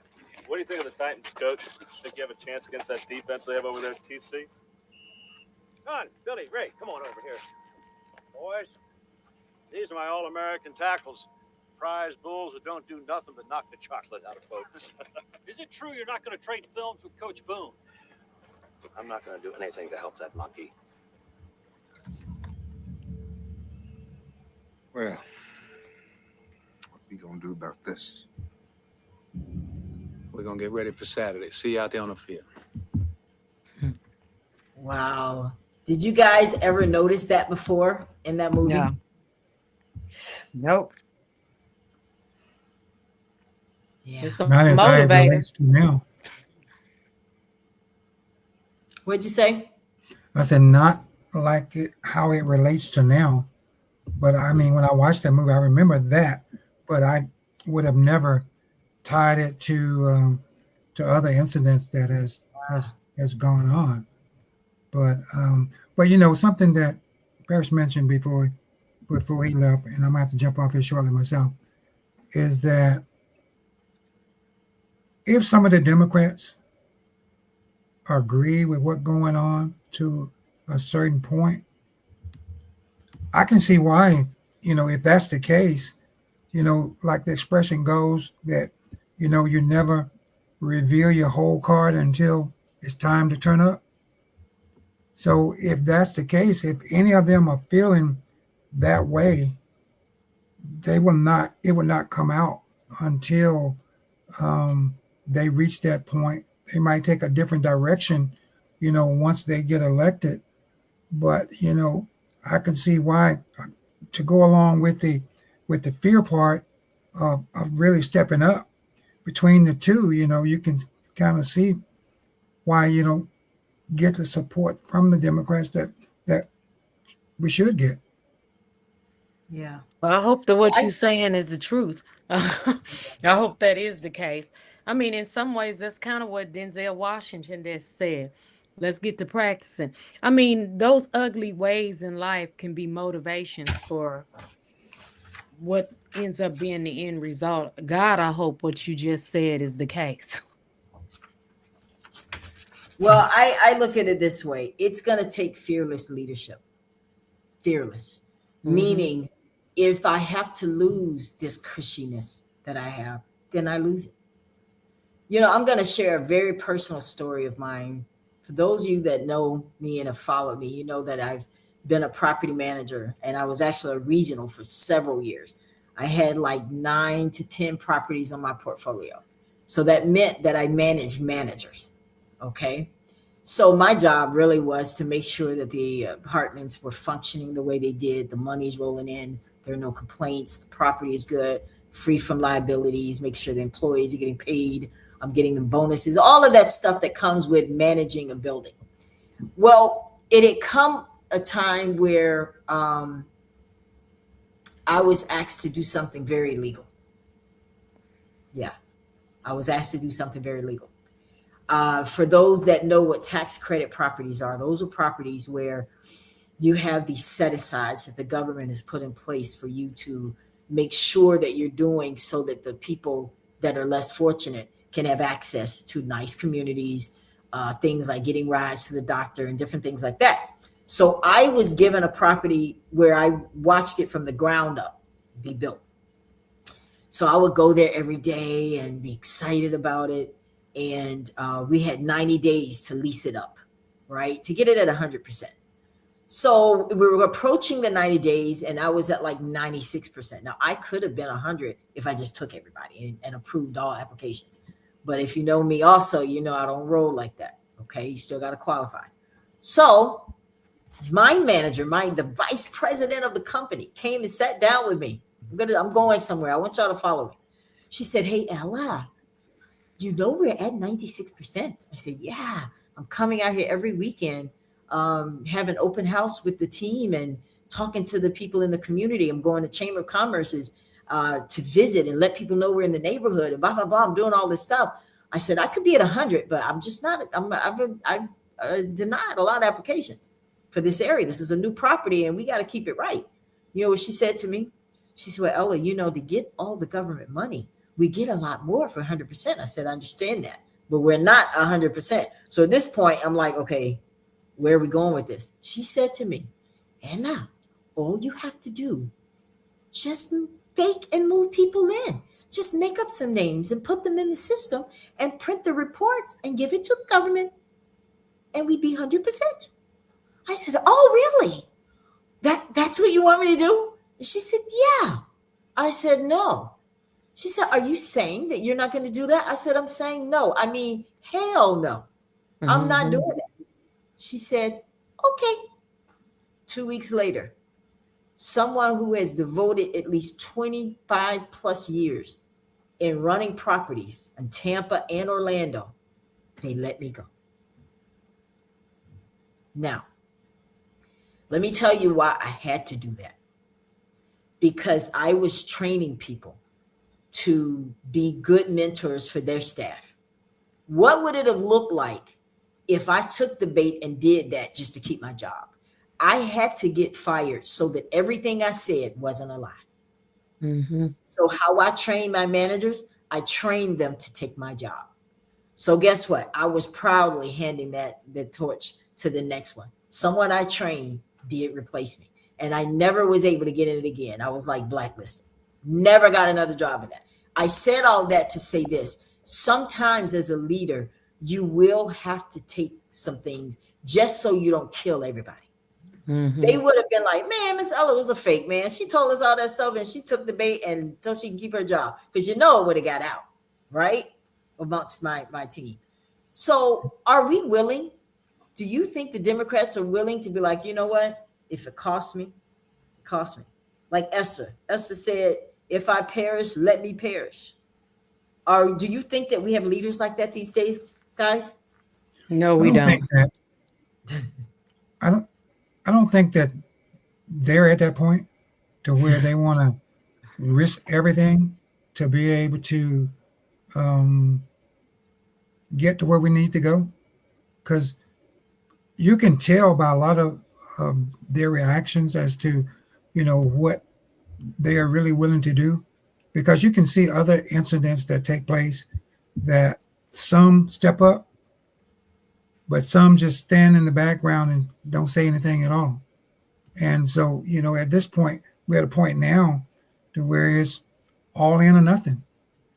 what do you think of the Titans, Coach? Think you have a chance against that defense they have over there at TC? Come on, Billy, Ray, come on over here. Boys, these are my All-American tackles. Prize bulls who don't do nothing but knock the chocolate out of folks. Is it true you're not going to trade films with Coach Boone? I'm not going to do anything to help that monkey. Well, what we gonna do about this? We're gonna get ready for Saturday. See you out there on the field. Wow. Did you guys ever notice that before in that movie? No. Nope. Yeah. It's a Not as I motivator. relates to now. What'd you say? I said not like it how it relates to now. But I mean, when I watched that movie, I remember that, but I would have never tied it to other incidents that has gone on. But you know, something that Paris mentioned before he left, and I'm gonna have to jump off here shortly myself. is that if some of the Democrats agree with what's going on to a certain point, I can see why, if that's the case, like the expression goes that, you never reveal your whole card until it's time to turn up. So if that's the case, if any of them are feeling that way, it will not come out until they reach that point. They might take a different direction, once they get elected. But I can see why, to go along with the fear part of really stepping up between the two. You can kind of see why you don't get the support from the Democrats that we should get. Yeah. Well, I hope that what I, you're saying is the truth. I hope that is the case. I mean, in some ways, that's kind of what Denzel Washington just said. Let's get to practicing. I mean, those ugly ways in life can be motivations for what ends up being the end result. God, I hope what you just said is the case. well, I look at it this way. It's going to take fearless leadership. Fearless, Hmm. meaning if I have to lose this cushiness that I have, then I lose it. I'm going to share a very personal story of mine. For those of you that know me and have followed me, you know that I've been a property manager and I was actually a regional for several years. I had like 9 to 10 properties on my portfolio. So that meant that I managed managers. Okay. So my job really was to make sure that the apartments were functioning the way they did. The money's rolling in. There are no complaints. The property is good, free from liabilities. Make sure the employees are getting paid. I'm getting them bonuses. All of that stuff that comes with managing a building. Well, it had come a time where I was asked to do something very illegal. Yeah, I was asked to do something very legal. For those that know what tax credit properties are, those are properties where you have these set asides that the government has put in place for you to make sure that you're doing so that the people that are less fortunate can have access to nice communities, things like getting rides to the doctor and different things like that. So I was given a property where I watched it from the ground up be built. So I would go there every day and be excited about it. And we had 90 days to lease it up, right? To get it at 100%. So we were approaching the 90 days and I was at like 96%. Now I could have been 100 if I just took everybody and approved all applications. But if you know me also, I don't roll like that. Okay. You still got to qualify. So my manager, the vice president of the company came and sat down with me. I'm going somewhere. I want y'all to follow me. She said, "Hey, Ella, we're at 96%. I said, "Yeah, I'm coming out here every weekend, have an open house with the team and talking to the people in the community. I'm going to Chamber of Commerce's to visit and let people know we're in the neighborhood and blah, blah, blah. I'm doing all this stuff." I said, "I could be at 100, but I'm just not, I've denied a lot of applications for this area. This is a new property and we got to keep it right." You know what she said to me? She said, "Well, Ella, to get all the government money, we get a lot more for 100%. I said, "I understand that, but we're not 100%. So at this point, I'm like, okay, where are we going with this? She said to me, "Anna, all you have to do, just fake and move people in. Just make up some names and put them in the system and print the reports and give it to the government and we'd be 100%. I said, "Oh, really? That's what you want me to do?" And she said, "Yeah." I said, "No." She said, "Are you saying that you're not going to do that?" I said, "I'm saying no. I mean, hell no. I'm not Hmm. doing that." She said, "Okay." 2 weeks later, someone who has devoted at least 25 plus years in running properties in Tampa and Orlando, they let me go. Now, let me tell you why I had to do that. Because I was training people to be good mentors for their staff. What would it have looked like if I took the bait and did that just to keep my job? I had to get fired so that everything I said wasn't a lie. Mm-hmm. So how I train my managers, I train them to take my job. So guess what? I was proudly handing the torch to the next one. Someone I trained did replace me, and I never was able to get in it again. I was like blacklisted. Never got another job in that. I said all that to say this. Sometimes as a leader, you will have to take some things just so you don't kill everybody. They Mm-hmm. would have been like, man, Miss Ella was a fake, man. She told us all that stuff and she took the bait and so she can keep her job. Because it would have got out, right? Amongst my team. So are we willing? Do you think the Democrats are willing to be like, you know what? If it costs me, it costs me. Like Esther. Esther said, if I perish, let me perish. Or do you think that we have leaders like that these days, guys? No, I we don't don't. think that. I don't. I don't think that they're at that point to where they want to risk everything to be able to um, get to where we need to go. Because you can tell by a lot of their reactions as to, what they are really willing to do. Because you can see other incidents that take place that some step up, but some just stand in the background and don't say anything at all. And so, at this point, we're at a point now to where it's all in or nothing.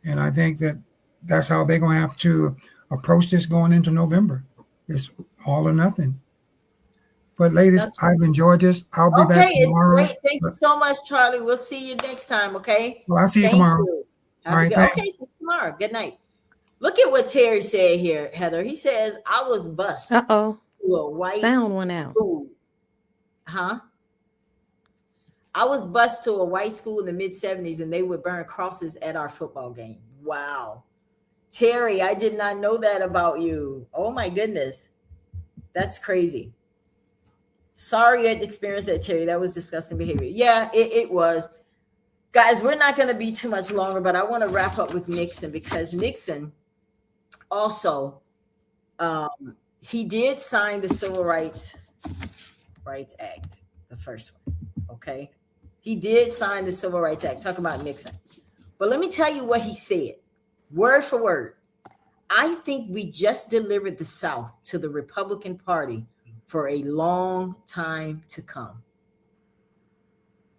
And I think that that's how they're going to have to approach this going into November. It's all or nothing. But ladies, That's I've enjoyed this. I'll be okay. back It's tomorrow. great. Thank you But, so much, Charlie. We'll see you next time. Okay. well, I'll see you Thank tomorrow. you. All Have a right, good. Okay. thanks. See you tomorrow. Good night. Look at what Terry said here, Heather. He says, I was bused Uh-oh. to a white Sound went out. school. Huh? I was bused to a white school in the mid 70s and they would burn crosses at our football game. Wow. Terry, I did not know that about you. Oh my goodness. That's crazy. Sorry you had experienced that, Terry. That was disgusting behavior. Yeah, it was. Guys, we're not going to be too much longer, but I want to wrap up with Nixon because Nixon also he did sign the Civil Rights Act, the first one. Okay. He did sign the Civil Rights Act. Talk about Nixon. But let me tell you what he said, word for word. I think we just delivered the South to the Republican Party for a long time to come.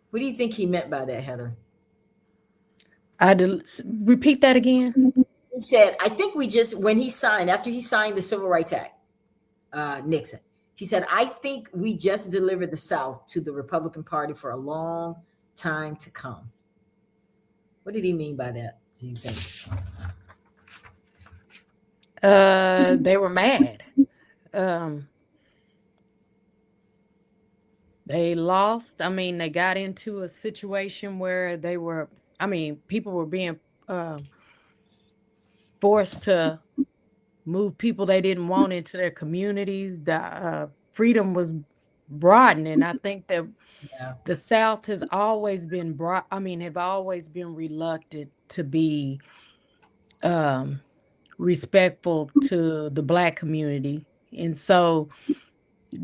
What do you think he meant by that, Heather? Repeat that again. He said, I think we just, after he signed the Civil Rights Act, Nixon, he said, I think we just delivered the South to the Republican Party for a long time to come. What did he mean by that, do you think? They were mad. They lost. I mean, they got into a situation where people were being forced to move people they didn't want into their communities. The freedom was broadening. I think that Yeah. the South has always been have always been reluctant to be respectful to the Black community. And so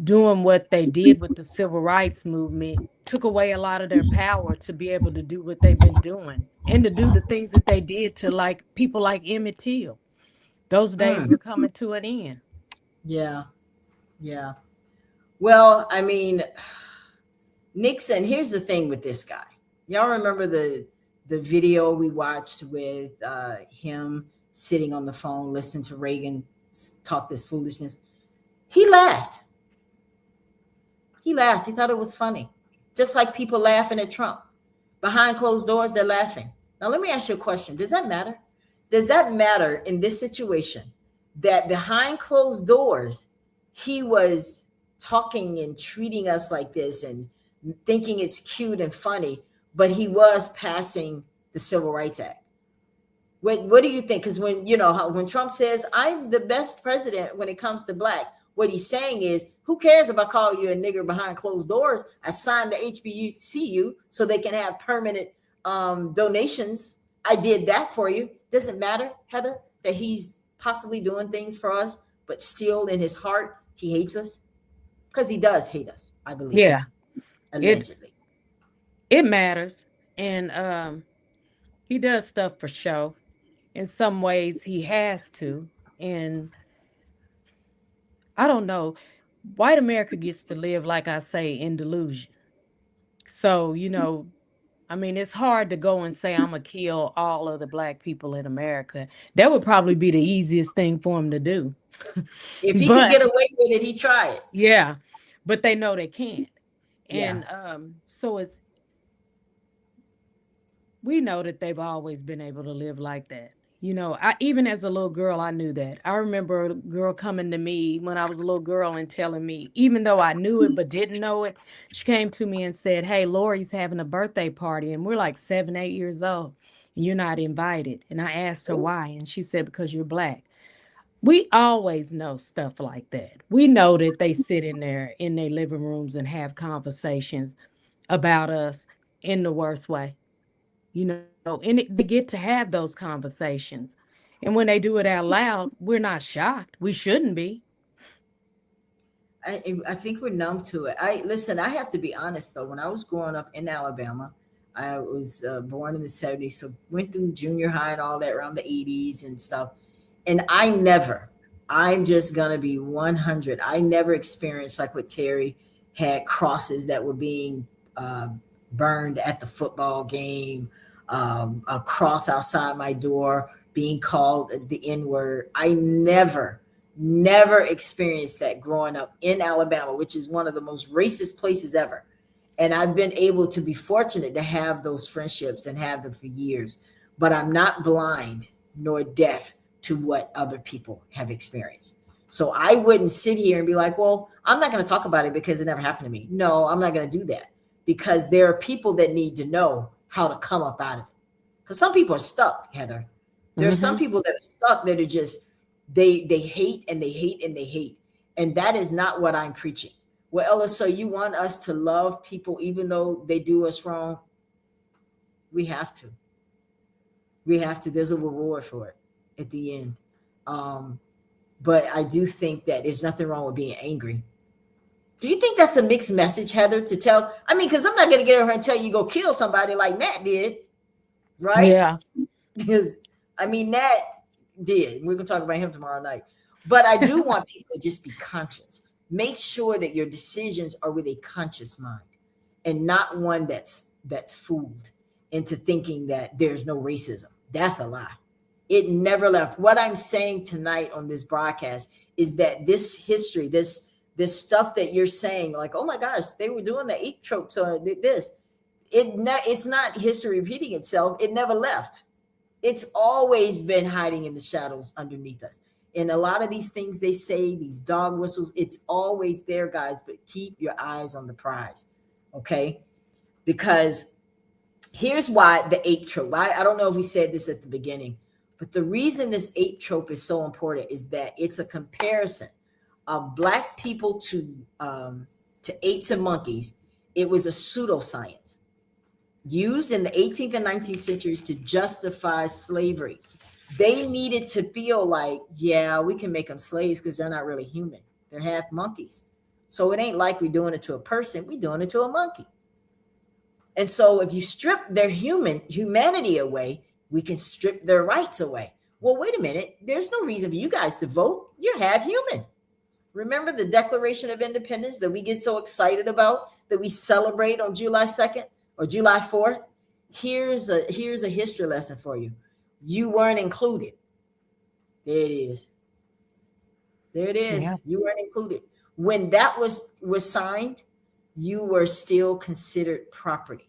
doing what they did with the civil rights movement took away a lot of their power to be able to do what they've been doing and to do the things that they did to like people like Emmett Till. Those days were coming to an end. Yeah. Yeah. Well, I mean, Nixon, here's the thing with this guy. Y'all remember the video we watched with him sitting on the phone listening to Reagan talk this foolishness? He laughed. He laughed. He thought it was funny. Just like people laughing at Trump. Behind closed doors, they're laughing. Now, let me ask you a question. Does that matter? Does that matter in this situation that behind closed doors, he was talking and treating us like this and thinking it's cute and funny, but he was passing the Civil Rights Act? What do you think? Because when Trump says I'm the best president when it comes to blacks, what he's saying is, who cares if I call you a nigger behind closed doors? I signed the HBCU so they can have permanent donations. I did that for you. Doesn't matter, Heather, that he's possibly doing things for us, but still in his heart he hates us, because he does hate us. I believe. Yeah, Allegedly. it matters. And he does stuff for show. In some ways, he has to. And I don't know. White America gets to live, like I say, in delusion. So, I mean, it's hard to go and say, I'm going to kill all of the black people in America. That would probably be the easiest thing for him to do. If he could But get away with it, he try it. yeah, but they know they can't. Yeah. And so we know that they've always been able to live like that. I even as a little girl, I knew that. I remember a girl coming to me when I was a little girl and telling me, even though I knew it but didn't know it, she came to me and said, "Hey, Lori's having a birthday party, and we're like 7, 8 years old, and you're not invited." And I asked her why, and she said, "Because you're black." We always know stuff like that. We know that they sit in there in their living rooms and have conversations about us in the worst way, and they get to have those conversations. And when they do it out loud, we're not shocked. We shouldn't be. I think we're numb to it. I have to be honest though. When I was growing up in Alabama, I was born in the '70s, so went through junior high and all that around the '80s and stuff. And I'm just gonna be 100. I never experienced like what Terry had, crosses that were being uh, burned at the football game, a cross outside my door being called the N word. I never experienced that growing up in Alabama, which is one of the most racist places ever. And I've been able to be fortunate to have those friendships and have them for years. But I'm not blind nor deaf to what other people have experienced. So I wouldn't sit here and be like, well, I'm not going to talk about it because it never happened to me. No, I'm not going to do that, because there are people that need to know how to come up out of it. Because some people are stuck, Heather. There are some Hmm. people that are stuck that are just, they hate and they hate and they hate. And that is not what I'm preaching. Well, Ella, so you want us to love people even though they do us wrong? We have to. We have to. There's a reward for it at the end. Um, but I do think that there's nothing wrong with being angry. Do you think that's a mixed message, Heather, to tell? I mean, because I'm not going to get over and tell you go kill somebody like Nat did, right? Yeah. Because I mean, Nat did. We're going to talk about him tomorrow night. But I do want people to just be conscious. Make sure that your decisions are with a conscious mind and not one that's fooled into thinking that there's no racism. That's a lie. It never left. What I'm saying tonight on this broadcast is that this history, this stuff that you're saying, like, oh my gosh, they were doing the ape tropes on this. It's not history repeating itself. It never left. It's always been hiding in the shadows underneath us. And a lot of these things they say, these dog whistles, it's always there, guys. But keep your eyes on the prize, okay? Because here's why the ape trope. I don't know if we said this at the beginning, but the reason this ape trope is so important is that it's a comparison of black people to apes and monkeys. It was a pseudoscience used in the 18th and 19th centuries to justify slavery. They needed to feel like, yeah, we can make them slaves because they're not really human. They're half monkeys. So it ain't like we're doing it to a person, we're doing it to a monkey. And so if you strip their humanity away, we can strip their rights away. Well, wait a minute. There's no reason for you guys to vote. You're half human. Remember the Declaration of Independence that we get so excited about, that we celebrate on July 2nd or July 4th? Here's a history lesson for you. You weren't included. There it is. There it is. Yeah. You weren't included. When that was signed, you were still considered property.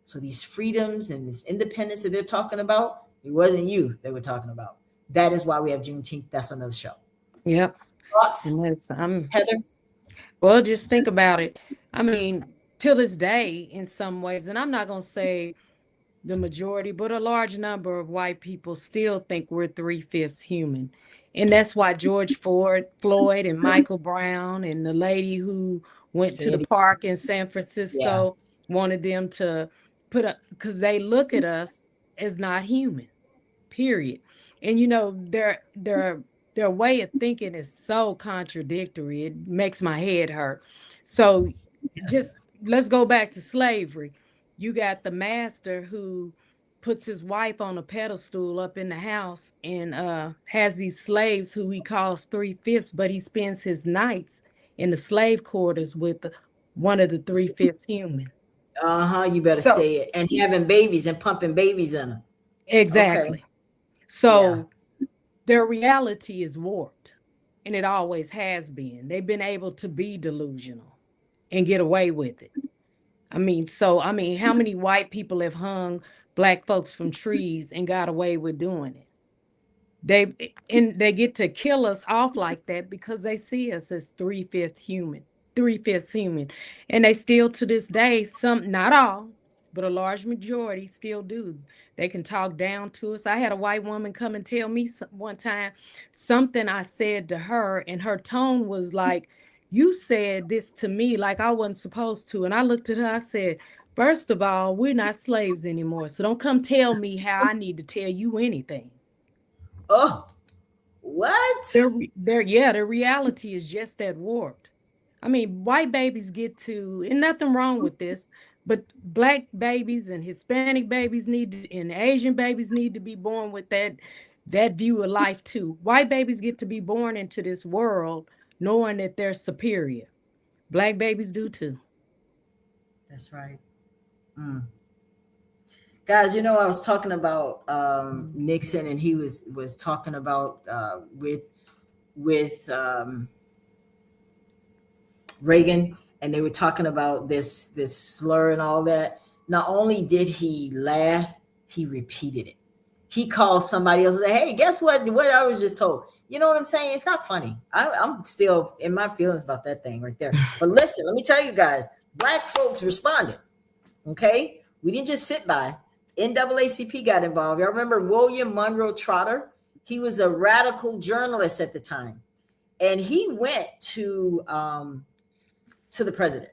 So these freedoms and this independence that they're talking about, it wasn't you they were talking about. That is why we have Juneteenth. That's another show. Yep. Thoughts, And that's Heather? well, just think about it. I mean, till this day, in some ways, and I'm not gonna say the majority, but a large number of white people still think we're 3/5 human. And that's why George Floyd and Michael Brown and the lady who went to the Sandy. park in San Yeah. Francisco wanted them to put up, because they look at us as not human, period. And their way of thinking is so contradictory. It makes my head hurt. So just let's go back to slavery. you got the master who puts his wife on a pedestal up in the house and has these slaves who he calls 3/5, but he spends his nights in the slave quarters with one of the 3/5 human. You better So say it. And having babies and pumping babies in them. Okay. exactly. Yeah. So their reality is warped, and it always has been. They've been able to be delusional and get away with it. I mean, how many white people have hung black folks from trees and got away with doing it? They get to kill us off like that because they see us as 3/5 human. And they still to this day, some, not all, but a large majority still do. They can talk down to us. I had a white woman come and tell me one time something I said to her, and her tone was like, "You said this to me like I wasn't supposed to." And I looked at her, I said, "First of all, we're not slaves anymore. So don't come tell me how I need to tell you anything." Oh, what? Their reality is just that warped. I mean, white babies get to, and nothing wrong with this, but black babies and Hispanic babies and Asian babies need to be born with that view of life too. White babies get to be born into this world knowing that they're superior. Black babies do too. That's right. Guys, I was talking about Nixon, and he was talking about with Reagan, and they were talking about this slur and all that. Not only did he laugh, he repeated it. He called somebody else and said, "Hey, guess what? What I was just told." You know what I'm saying? It's not funny. I'm still in my feelings about that thing right there. But listen, let me tell you guys, black folks responded. Okay, we didn't just sit by. NAACP got involved. Y'all remember William Monroe Trotter? He was a radical journalist at the time, and he went to the president,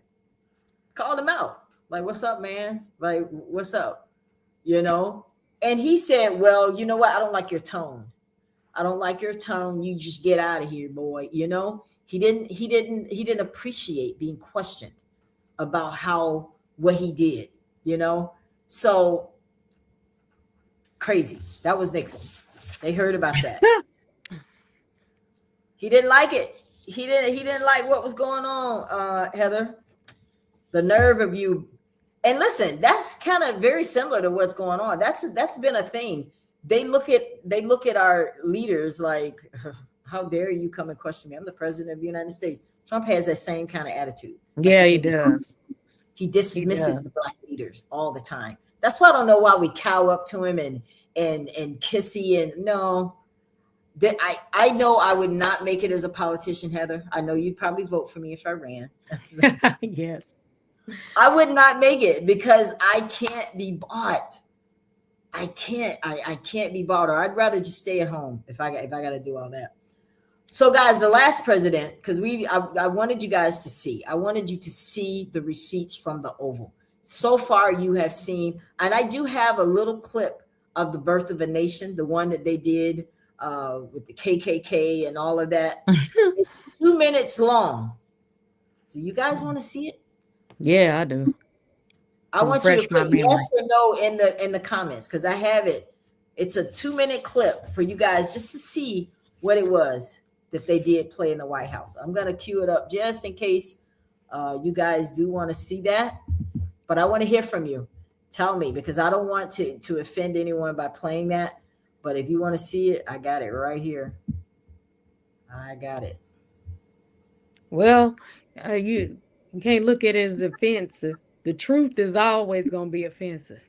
called him out, like, "What's up, man? Like, what's up?" And he said, "Well, you know what? I don't like your tone. I don't like your tone. You just get out of here, boy." He didn't appreciate being questioned about what he did. So crazy. That was Nixon. They heard about that. He didn't like it. He didn't like what was going on, Heather. The nerve of you. And listen, that's kind of very similar to what's going on. That's been a thing. They look at our leaders like, "How dare you come and question me? I'm the president of the United States." Trump has that same kind of attitude. Yeah, he does. He dismisses the black leaders all the time. That's why I don't know why we cow up to him and kissy and no. That I know I would not make it as a politician, Heather. I know you'd probably vote for me if I ran. Yes. I would not make it because I can't be bought. I can't be bought, or I'd rather just stay at home if I got to do all that. So, guys, the last president, because I wanted you guys to see. I wanted you to see the receipts from the Oval. So far, you have seen, and I do have a little clip of the birth of a nation, the one that they did with the KKK and all of that. It's 2 minutes long. Do you guys want to see it? Yeah, I do. I want you to put yes or no in the comments because I have it. It's a 2-minute clip for you guys just to see what it was that they did play in the White House. I'm going to cue it up just in case you guys do want to see that. But I want to hear from you. Tell me, because I don't want to offend anyone by playing that. But if you want to see it, I got it right here. I got it. Well, you can't look at it as offensive. The truth is always going to be offensive.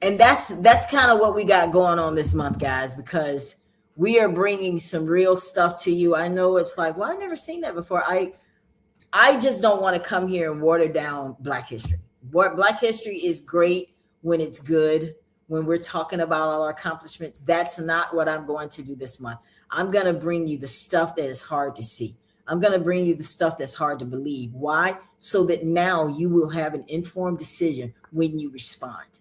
And that's kind of what we got going on this month, guys, because we are bringing some real stuff to you. I know it's like, well, I've never seen that before. I just don't want to come here and water down Black history. Black history is great when it's good, when we're talking about all our accomplishments. That's not what I'm going to do this month. I'm going to bring you the stuff that is hard to see. I'm going to bring you the stuff that's hard to believe. Why? So that now you will have an informed decision when you respond.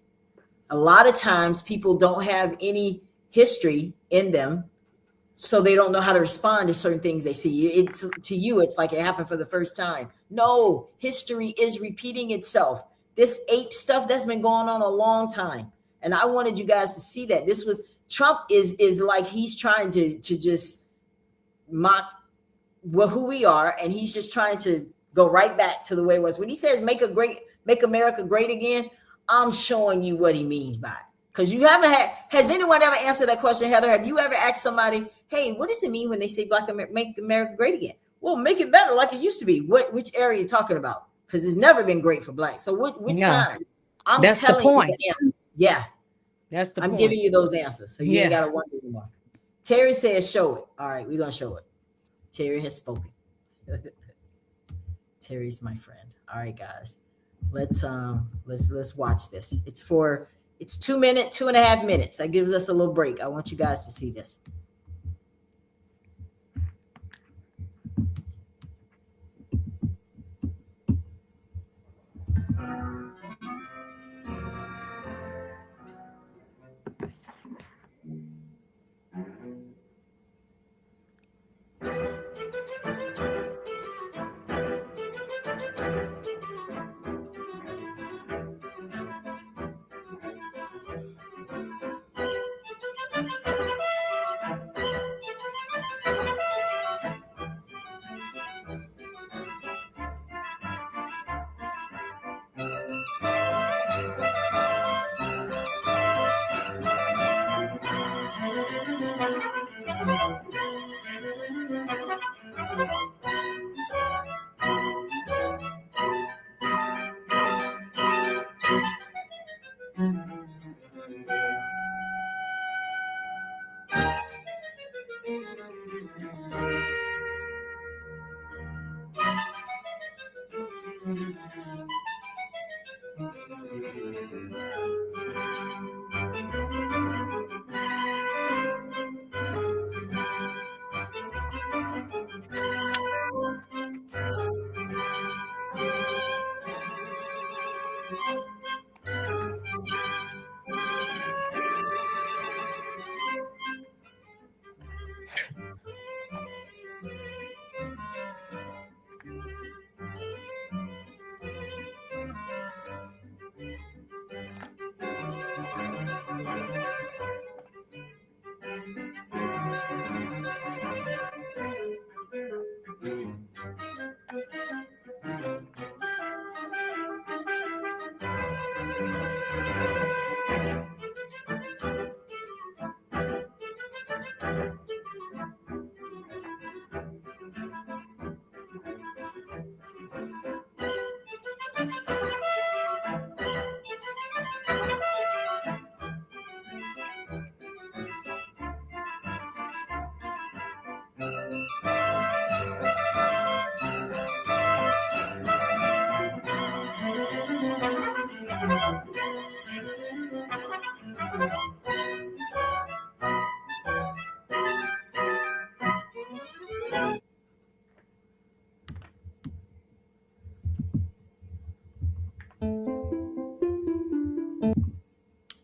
A lot of times people don't have any history in them, so they don't know how to respond to certain things they see. To you, it's like it happened for the first time. No, history is repeating itself. This ape stuff that's been going on a long time. And I wanted you guys to see that. This was Trump is like he's trying to just mock who we are, and he's just trying to go right back to the way it was. When he says make America great again, I'm showing you what he means by it. Because you haven't has anyone ever answered that question, Heather? Have you ever asked somebody, hey, what does it mean when they say make America great again? Well, make it better like it used to be. Which area are you talking about? Because it's never been great for blacks. So which time? I'm That's telling the point. you the answer. Yeah. That's the I'm point. giving you those answers. So you ain't got to wonder anymore. Terry says show it. All right, we're going to show it. Terry has spoken. Terry's my friend. All right, guys. Let's watch this. It's 2.5 minutes. That gives us a little break. I want you guys to see this.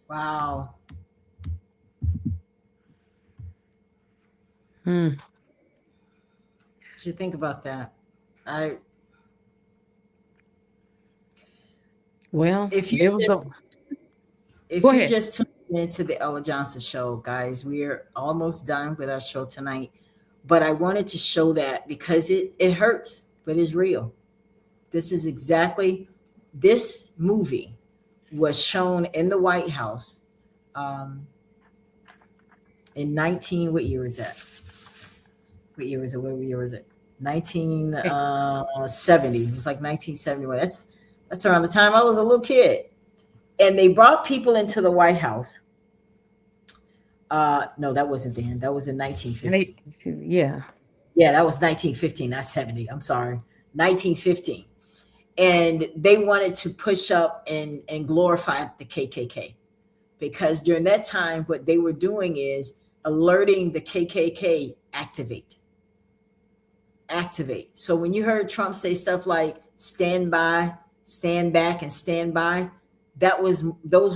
Wow. What you think about that? If you just tuned into the Ella Johnson show, guys, we're almost done with our show tonight. But I wanted to show that because it hurts, but it's real. This movie was shown in the White House in what year is that? What year is it? 1970. It was like 1971. That's around the time I was a little kid. And they brought people into the White House. No, that wasn't then. That was in 1915. Yeah, that was 1915, not 70. I'm sorry. 1915. And they wanted to push up and glorify the KKK. Because during that time, what they were doing is alerting the KKK activate. So when you heard Trump say stuff like stand by, stand back, and stand by, those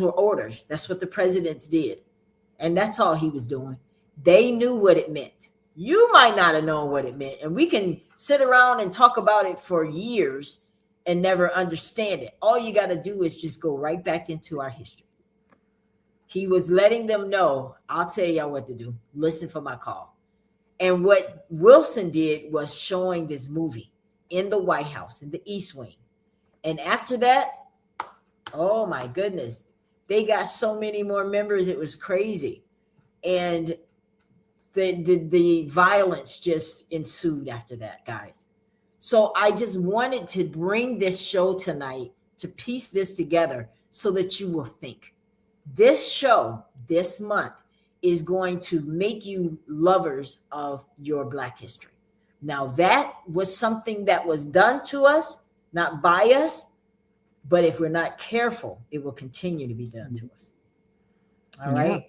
were orders. That's what the presidents did. And that's all he was doing. They knew what it meant. You might not have known what it meant. And we can sit around and talk about it for years and never understand it. All you got to do is just go right back into our history. He was letting them know, I'll tell y'all what to do. Listen for my call. And what Wilson did was showing this movie in the White House, in the East Wing. And after that, oh my goodness, they got so many more members. It was crazy. And the violence just ensued after that, guys. So I just wanted to bring this show tonight to piece this together so that you will think. This show this month is going to make you lovers of your Black history. Now, that was something that was done to us, not by us, but if we're not careful, it will continue to be done to us. All right. Yeah.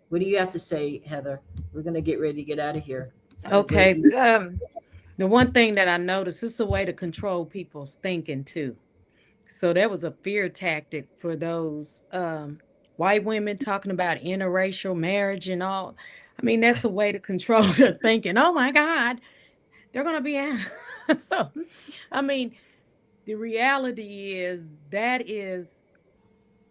What do you have to say, Heather? We're going to get ready to get out of here. Okay. The one thing that I noticed, it's a way to control people's thinking too. So that was a fear tactic for those white women talking about interracial marriage and all. I mean, that's a way to control their thinking. Oh my God, they're going to be so, I mean, the reality is that is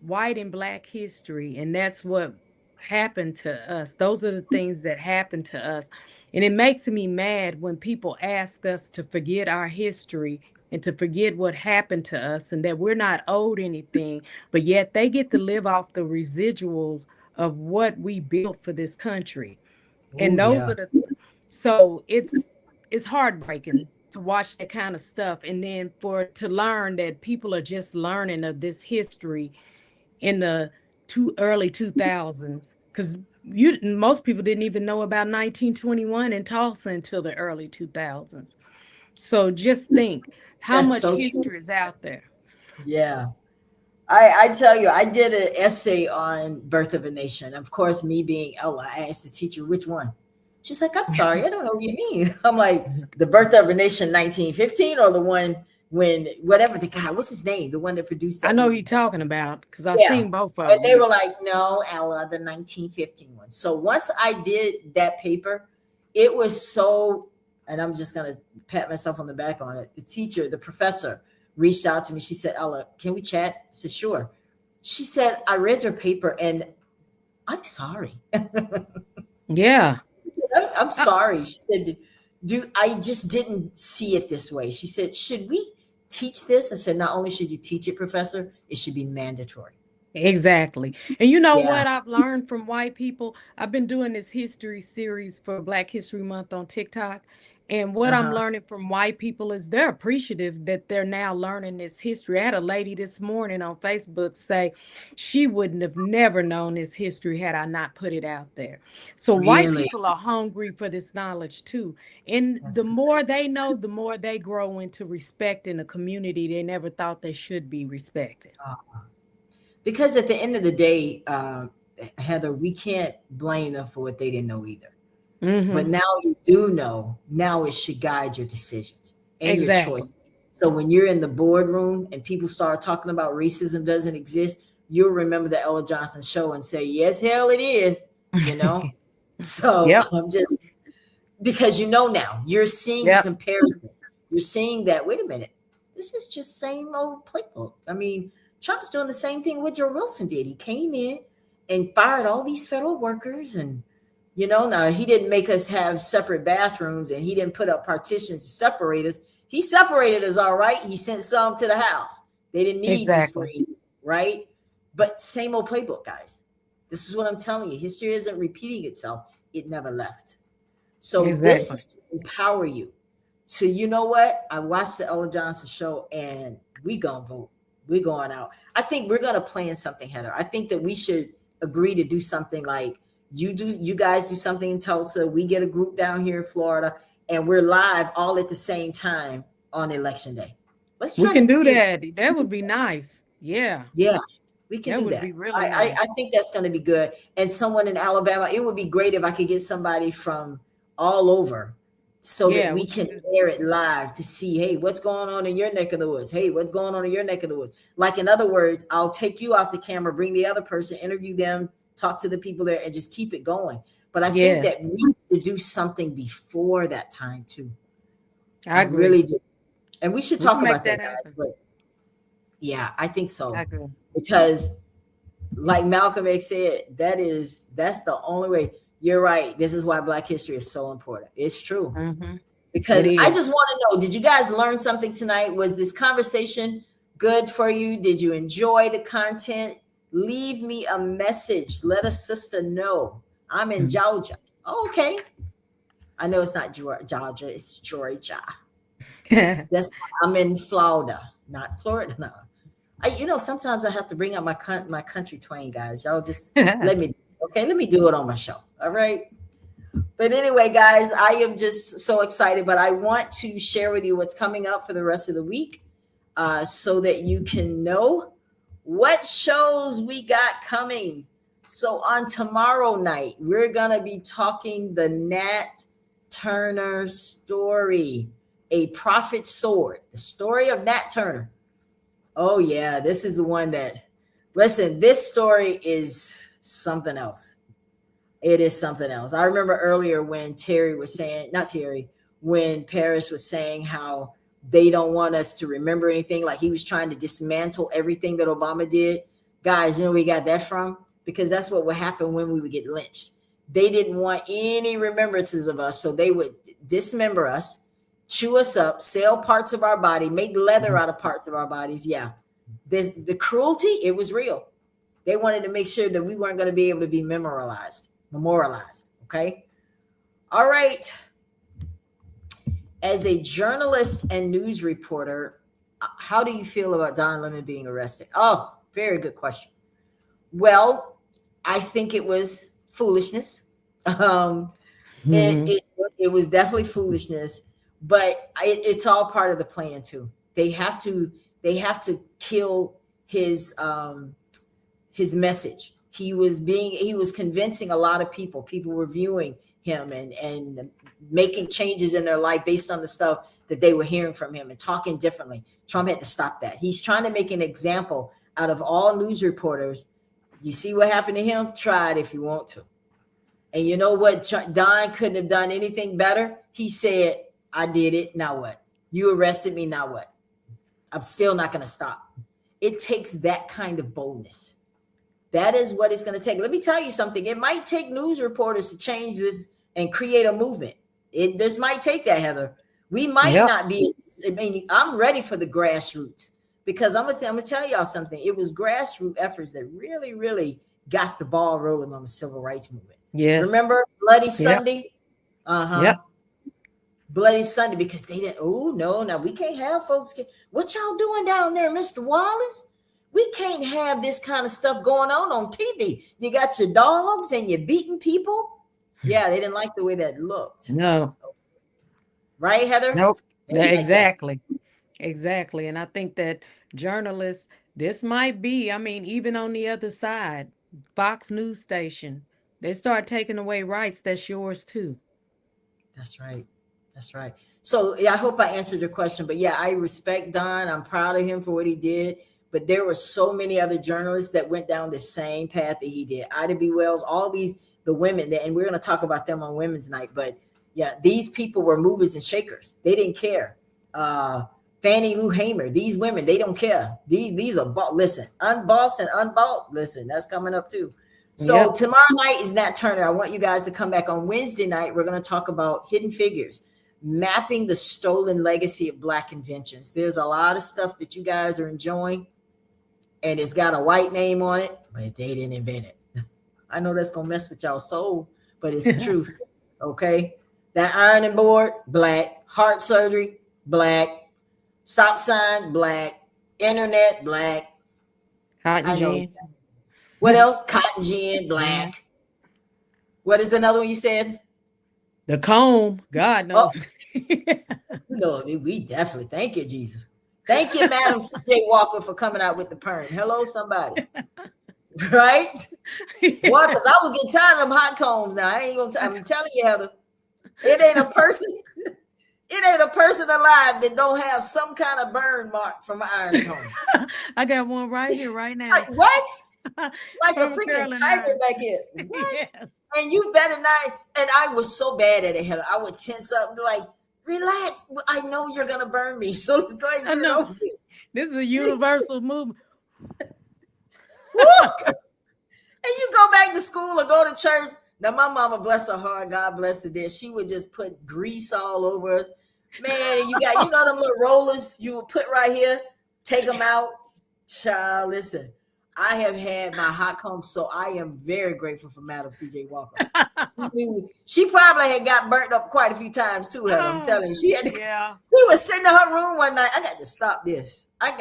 white and Black history, and that's what happened to us. Those are the things that happened to us. And it makes me mad when people ask us to forget our history and to forget what happened to us and that we're not owed anything, but yet they get to live off the residuals of what we built for this country. And those are the so it's heartbreaking to watch that kind of stuff, and then to learn that people are just learning of this history in the early 2000s, because most people didn't even know about 1921 in Tulsa until the early 2000s. So just think how much history is out there. Yeah. I tell you, I did an essay on Birth of a Nation. Of course, me being Ella, I asked the teacher, which one? She's like, I'm sorry, I don't know what you mean. I'm like, the Birth of a Nation 1915 or the one when whatever the guy, what's his name? The one that produced that I know movie. you're talking about because I've seen both of them. And they were like, no, Ella, the 1915 one. So once I did that paper, it was so, and I'm just going to pat myself on the back on it. The teacher, the professor, reached out to me. She said, Ella, can we chat? I said, sure. She said, I read your paper and I'm sorry. Yeah. I'm sorry. She said, I just didn't see it this way. She said, should we teach this? I said, not only should you teach it, professor, it should be mandatory. Exactly. And you know what I've learned from white people? I've been doing this history series for Black History Month on TikTok. And what I'm learning from white people is they're appreciative that they're now learning this history. I had a lady this morning on Facebook say she wouldn't have never known this history had I not put it out there. So white people are hungry for this knowledge too. And the more they know, the more they grow into respect in a community they never thought they should be respected. Because at the end of the day, Heather, we can't blame them for what they didn't know either. Mm-hmm. But now you do know. Now it should guide your decisions and your choices. So when you're in the boardroom and people start talking about racism doesn't exist, you'll remember the Ella Johnson show and say, yes, hell it is, you know? So I'm just, because you know now, you're seeing the comparison. You're seeing that, wait a minute, this is just same old playbook. I mean, Trump's doing the same thing what Joe Wilson did. He came in and fired all these federal workers and, you know, now he didn't make us have separate bathrooms and he didn't put up partitions to separate us. He separated us, all right. He sent some to the house. They didn't need these screens, right? But same old playbook, guys. This is what I'm telling you. History isn't repeating itself. It never left. So this is to empower you. So you know what? I watched the Ella Johnson show and we gonna vote. We're going out. I think we're gonna plan something, Heather. I think that we should agree to do something like you guys do something in Tulsa. We get a group down here in Florida, and we're live all at the same time on election day. We can do that. That would be nice. Yeah. Yeah, we can do that. That would be really nice. I think that's going to be good. And someone in Alabama, it would be great if I could get somebody from all over so that we can air it live to see, hey, what's going on in your neck of the woods? Hey, what's going on in your neck of the woods? Like, in other words, I'll take you off the camera, bring the other person, interview them, talk to the people there, and just keep it going. But I think that Yes, we need to do something before that time too. I I agree. really do. And we should We can talk make about that that, guys. happen. But yeah, I think I so. agree. Because like Malcolm X said, that's the only way. You're right. This is why Black history is so important. It's true. Mm-hmm. It Because I is. just want to know, did you guys learn something tonight? Was this conversation good for you? Did you enjoy the content? Leave me a message. Let a sister know. I'm in Georgia. Oh, okay. I know it's not Georgia, it's Georgia. That's I'm in Florida, not Florida. No. Sometimes I have to bring up my country twang, guys. Y'all just let me let me do it on my show. All right. But anyway, guys, I am just so excited. But I want to share with you what's coming up for the rest of the week, so that you can know what shows we got coming. So on tomorrow night, we're gonna be talking the Nat Turner story, A Prophet's Sword, the story of Nat Turner. Oh yeah, this is the one that. Listen, this story is something else. It is something else. I remember earlier when Terry was saying, not Terry, when Paris was saying how they don't want us to remember anything, like he was trying to dismantle everything that Obama did. Guys, you know where we got that from? Because that's what would happen when we would get lynched. They didn't want any remembrances of us, so they would dismember us, chew us up, sell parts of our body, make leather out of parts of our bodies. Yeah. The cruelty, it was real. They wanted to make sure that we weren't going to be able to be memorialized. Okay. All right. As a journalist and news reporter, how do you feel about Don Lemon being arrested? Oh, very good question. Well, I think it was foolishness. It was definitely foolishness, but it's all part of the plan too. They have to kill his message. He was convincing a lot of people. People were viewing him and making changes in their life based on the stuff that they were hearing from him and talking differently. Trump had to stop that. He's trying to make an example out of all news reporters. You see what happened to him? Try it if you want to. And you know what? Don couldn't have done anything better. He said, I did it. Now what? You arrested me. Now what? I'm still not going to stop. It takes that kind of boldness. That is what it's going to take. Let me tell you something. It might take news reporters to change this and create a movement. This might take that, Heather. We might not be. I mean, I'm ready for the grassroots because I'm gonna tell y'all something. It was grassroots efforts that really, really got the ball rolling on the civil rights movement. Yes. Remember Bloody Sunday? Yep. Bloody Sunday, because they didn't. Oh no, now we can't have folks. What y'all doing down there, Mr. Wallace? We can't have this kind of stuff going on TV. You got your dogs and you're beating people. Yeah, they didn't like the way that looked. No. Right, Heather? Nope. Exactly. Exactly. And I think that journalists, this might be, I mean, even on the other side, Fox News station, they start taking away rights. That's yours too. That's right. That's right. So yeah, I hope I answered your question. But yeah, I respect Don. I'm proud of him for what he did. But there were so many other journalists that went down the same path that he did. Ida B. Wells, all the women, and we're going to talk about them on Women's Night. But yeah, these people were movers and shakers. They didn't care. Fannie Lou Hamer, these women, they don't care. These are listen, unbossed and unbought. Listen, that's coming up too. So tomorrow night is Nat Turner. I want you guys to come back on Wednesday night. We're going to talk about Hidden Figures, mapping the stolen legacy of Black inventions. There's a lot of stuff that you guys are enjoying, and it's got a white name on it, but they didn't invent it. I know that's going to mess with y'all's soul, but it's the truth. Okay. That ironing board, Black. Heart surgery, Black. Stop sign, Black. Internet, Black. Cotton gin. What else? Cotton gin, Black. What is another one you said? The comb. God knows. No, we definitely. Thank you, Jesus. Thank you, Madam C.J. Walker, for coming out with the perm. Hello, somebody. Right? Why? Because I was getting tired of them hot combs now. I ain't gonna. I'm telling you, Heather. It ain't a person. It ain't a person alive that don't have some kind of burn mark from an iron comb. I got one right here, right now. Like, what? like a From freaking Carolina. tiger back here. What? Yes. And you better not. And I was so bad at it, Heather. I would tense up and be like, relax. I know you're going to burn me. So let's go ahead and I get it know. over with. This is a universal movement. Woo! And you go back to school or go to church. Now, my mama, bless her heart, God bless her dear, she would just put grease all over us. Man, you got, you know, them little rollers you would put right here, take them out. Child, listen, I have had my hot comb, so I am very grateful for Madam CJ Walker. She probably had got burnt up quite a few times too, Heather. I'm telling you. She had to, Yeah. she was sitting in her room one night. I got to stop this. I'm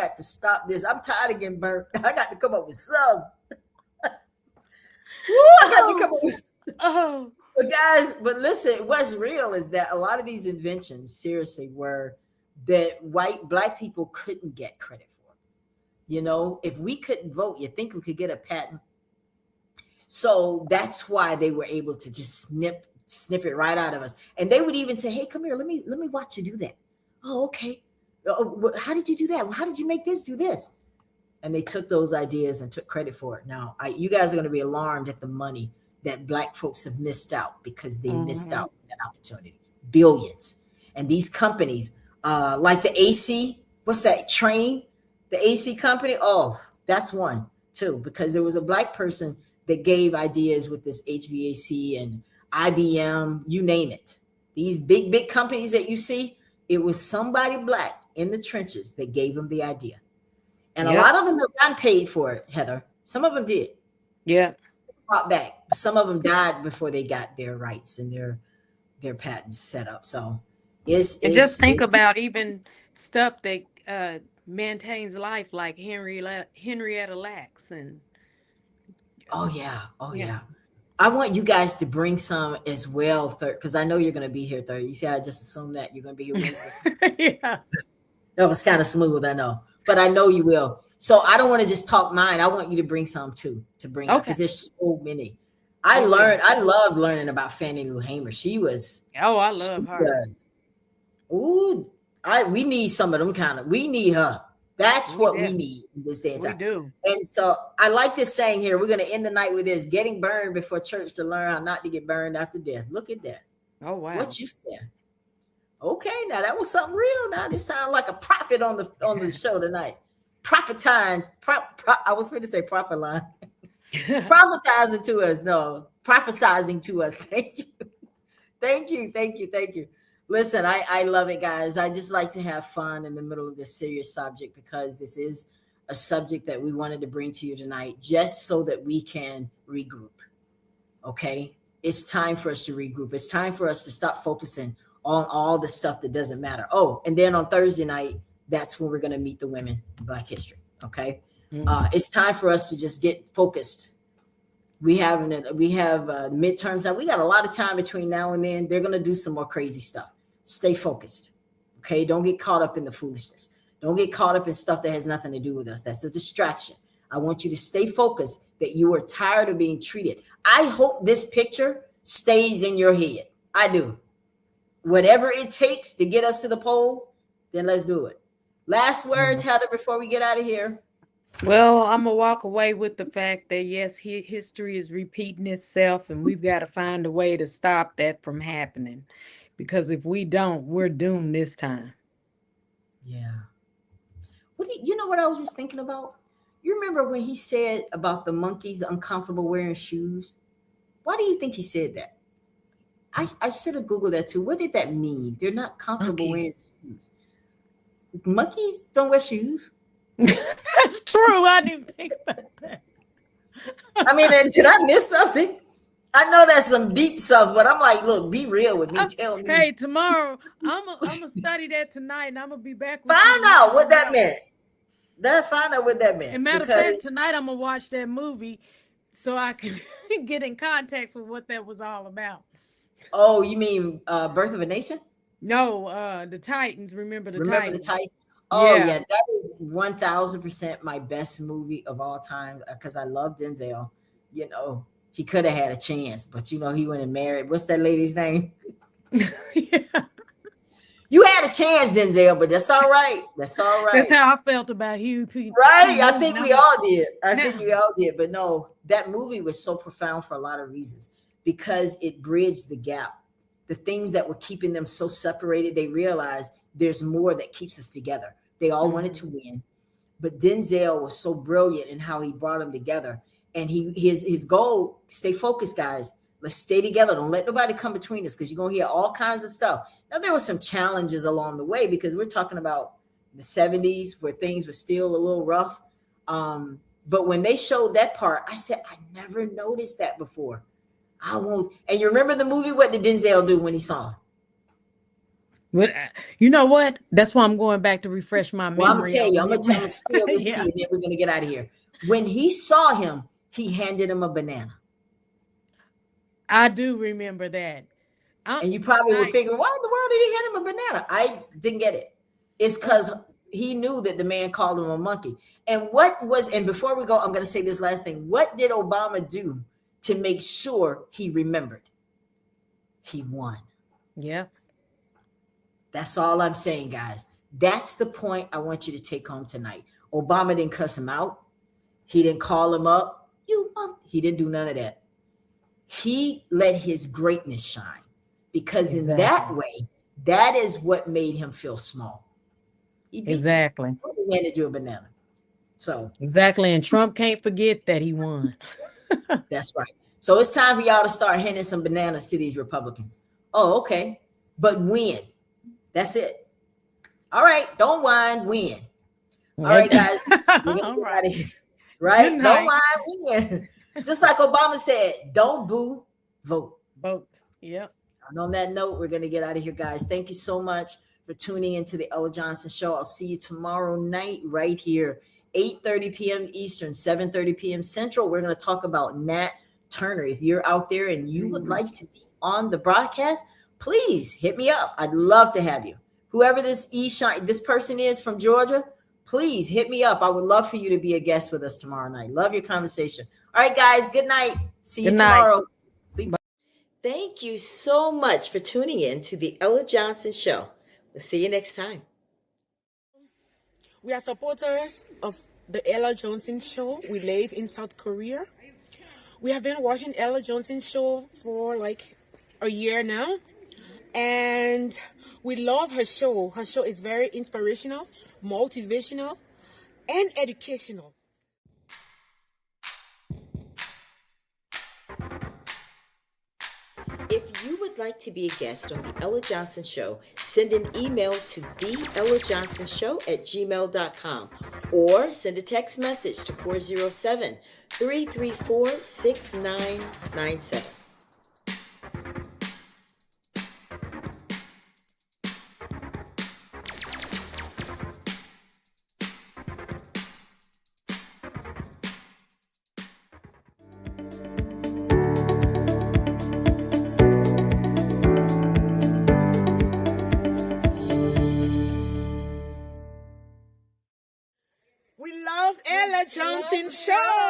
tired of getting burnt. I got to come up with some. Woo, I got to come up with Oh. But guys, but listen, what's real is that a lot of these inventions, seriously, were that black people couldn't get credit for. You know, if we couldn't vote, you think we could get a patent? So that's why they were able to just snip it right out of us. And they would even say, "Hey, come here, let me watch you do that." Oh, okay. How did you do that? Well, how did you make this do this? And they took those ideas and took credit for it. Now, you guys are going to be alarmed at the money that black folks have missed out because they missed out on that opportunity. Billions. And these companies, like the AC, what's that, Train? The AC company? Oh, that's one too, because there was a black person that gave ideas with this HVAC and IBM, you name it. These big companies that you see, it was somebody black in the trenches that gave them the idea. And a lot of them have gotten paid for it, Heather. Some of them did. Yeah. Brought back. Some of them died before they got their rights and their patents set up. So just think about even stuff that maintains life, like Henrietta Lacks and oh yeah. I want you guys to bring some as well, because I know you're going to be here Thursday. You see, I just assumed that you're going to be here Wednesday. Yeah. That was kind of smooth, I know, but I know you will. So I don't want to just talk mine. I want you to bring some too, to bring up, because there's so many. I loved learning about Fannie Lou Hamer. She was. Oh, I love her. Ooh, we need some of them kind of. We need her. That's what we need in this day and time. We do. And so I like this saying here. We're going to end the night with this: getting burned before church to learn how not to get burned after death. Look at that. Oh wow. What you said. Okay, now that was something real. Now this sounds like a prophet on the show tonight. Prophetizing. I was going to say prophet line. Prophetizing to us. No, prophesizing to us. Thank you. Thank you. Listen, I love it, guys. I just like to have fun in the middle of this serious subject, because this is a subject that we wanted to bring to you tonight, just so that we can regroup. Okay? It's time for us to regroup. It's time for us to stop focusing on all the stuff that doesn't matter. Oh, and then on Thursday night, that's when we're going to meet the women in Black history. Okay? It's time for us to just get focused. We have midterms now. We got a lot of time between now and then. They're going to do some more crazy stuff. Stay focused. Okay? Don't get caught up in the foolishness. Don't get caught up in stuff that has nothing to do with us. That's a distraction. I want you to stay focused, that you are tired of being treated. I hope this picture stays in your head. I do. Whatever it takes to get us to the polls, then let's do it. Last words, Heather, before we get out of here. Well, I'm going to walk away with the fact that, yes, history is repeating itself, and we've got to find a way to stop that from happening. Because if we don't, we're doomed this time. Yeah. You know what I was just thinking about? You remember when he said about the monkeys uncomfortable wearing shoes? Why do you think he said that? I should have Googled that too. What did that mean? They're not comfortable wearing shoes. Monkeys don't wear shoes. That's true. I didn't think about that. I mean, did I miss something? I know that's some deep stuff, but I'm like, look, be real with me. Tell me. Hey, tomorrow, I'm gonna study that tonight, and I'm going to be back with Find out what that meant. Find out what that meant. And matter of fact, tonight I'm going to watch that movie so I can get in context with what that was all about. Oh, you mean Birth of a Nation? No, the Titans. Remember the Titans. Oh, yeah. That is 1,000% my best movie of all time, because I love Denzel. You know, he could have had a chance, but, you know, he went and married. What's that lady's name? Yeah. You had a chance, Denzel, but that's all right. That's all right. That's how I felt about Hugh P. Right? I think we all did. But no, that movie was so profound for a lot of reasons because it bridged the gap. The things that were keeping them so separated, they realized there's more that keeps us together. They all wanted to win, but Denzel was so brilliant in how he brought them together. And his goal, stay focused, guys. Let's stay together. Don't let nobody come between us because you're going to hear all kinds of stuff. Now, there were some challenges along the way because we're talking about the 70s where things were still a little rough. But when they showed that part, I said, I never noticed that before. I won't. And you remember the movie? What did Denzel do when he saw him? But you know what? That's why I'm going back to refresh my memory. Well, I'm going to tell you. I'm going to spill this tea and then we're going to get out of here. When he saw him, he handed him a banana. I do remember that. And you probably would figure, why in the world did he hand him a banana? I didn't get it. It's because he knew that the man called him a monkey. And before we go, I'm going to say this last thing. What did Obama do to make sure he remembered? He won. Yeah. That's all I'm saying, guys. That's the point I want you to take home tonight. Obama didn't cuss him out. He didn't call him up. He didn't do none of that. He let his greatness shine because in that way, that is what made him feel small. He exactly. He handed you a banana. So exactly. And Trump can't forget that he won. That's right. So it's time for y'all to start handing some bananas to these Republicans. Oh, okay. But win. That's it. All right. Don't whine, win. All right, guys. All right. Right? Don't whine, win. Just like Obama said, don't boo, vote. Vote. Yep. And on that note, we're going to get out of here, guys. Thank you so much for tuning into the Ella Johnson Show. I'll see you tomorrow night right here, 8:30 p.m. Eastern, 7:30 p.m. Central. We're going to talk about Nat Turner. If you're out there and you would like to be on the broadcast, please hit me up. I'd love to have you. Whoever this person is from Georgia, please hit me up. I would love for you to be a guest with us tomorrow night. Love your conversation. All right, guys. Good night. See you tomorrow. Thank you so much for tuning in to the Ella Johnson Show. We'll see you next time. We are supporters of the Ella Johnson Show. We live in South Korea. We have been watching Ella Johnson Show for like a year now. And we love her show. Her show is very inspirational, motivational, and educational. If you would like to be a guest on the Ella Johnson Show, send an email to theellajohnsonshow@gmail.com or send a text message to 407-334-6997. We love Ella Johnson Show.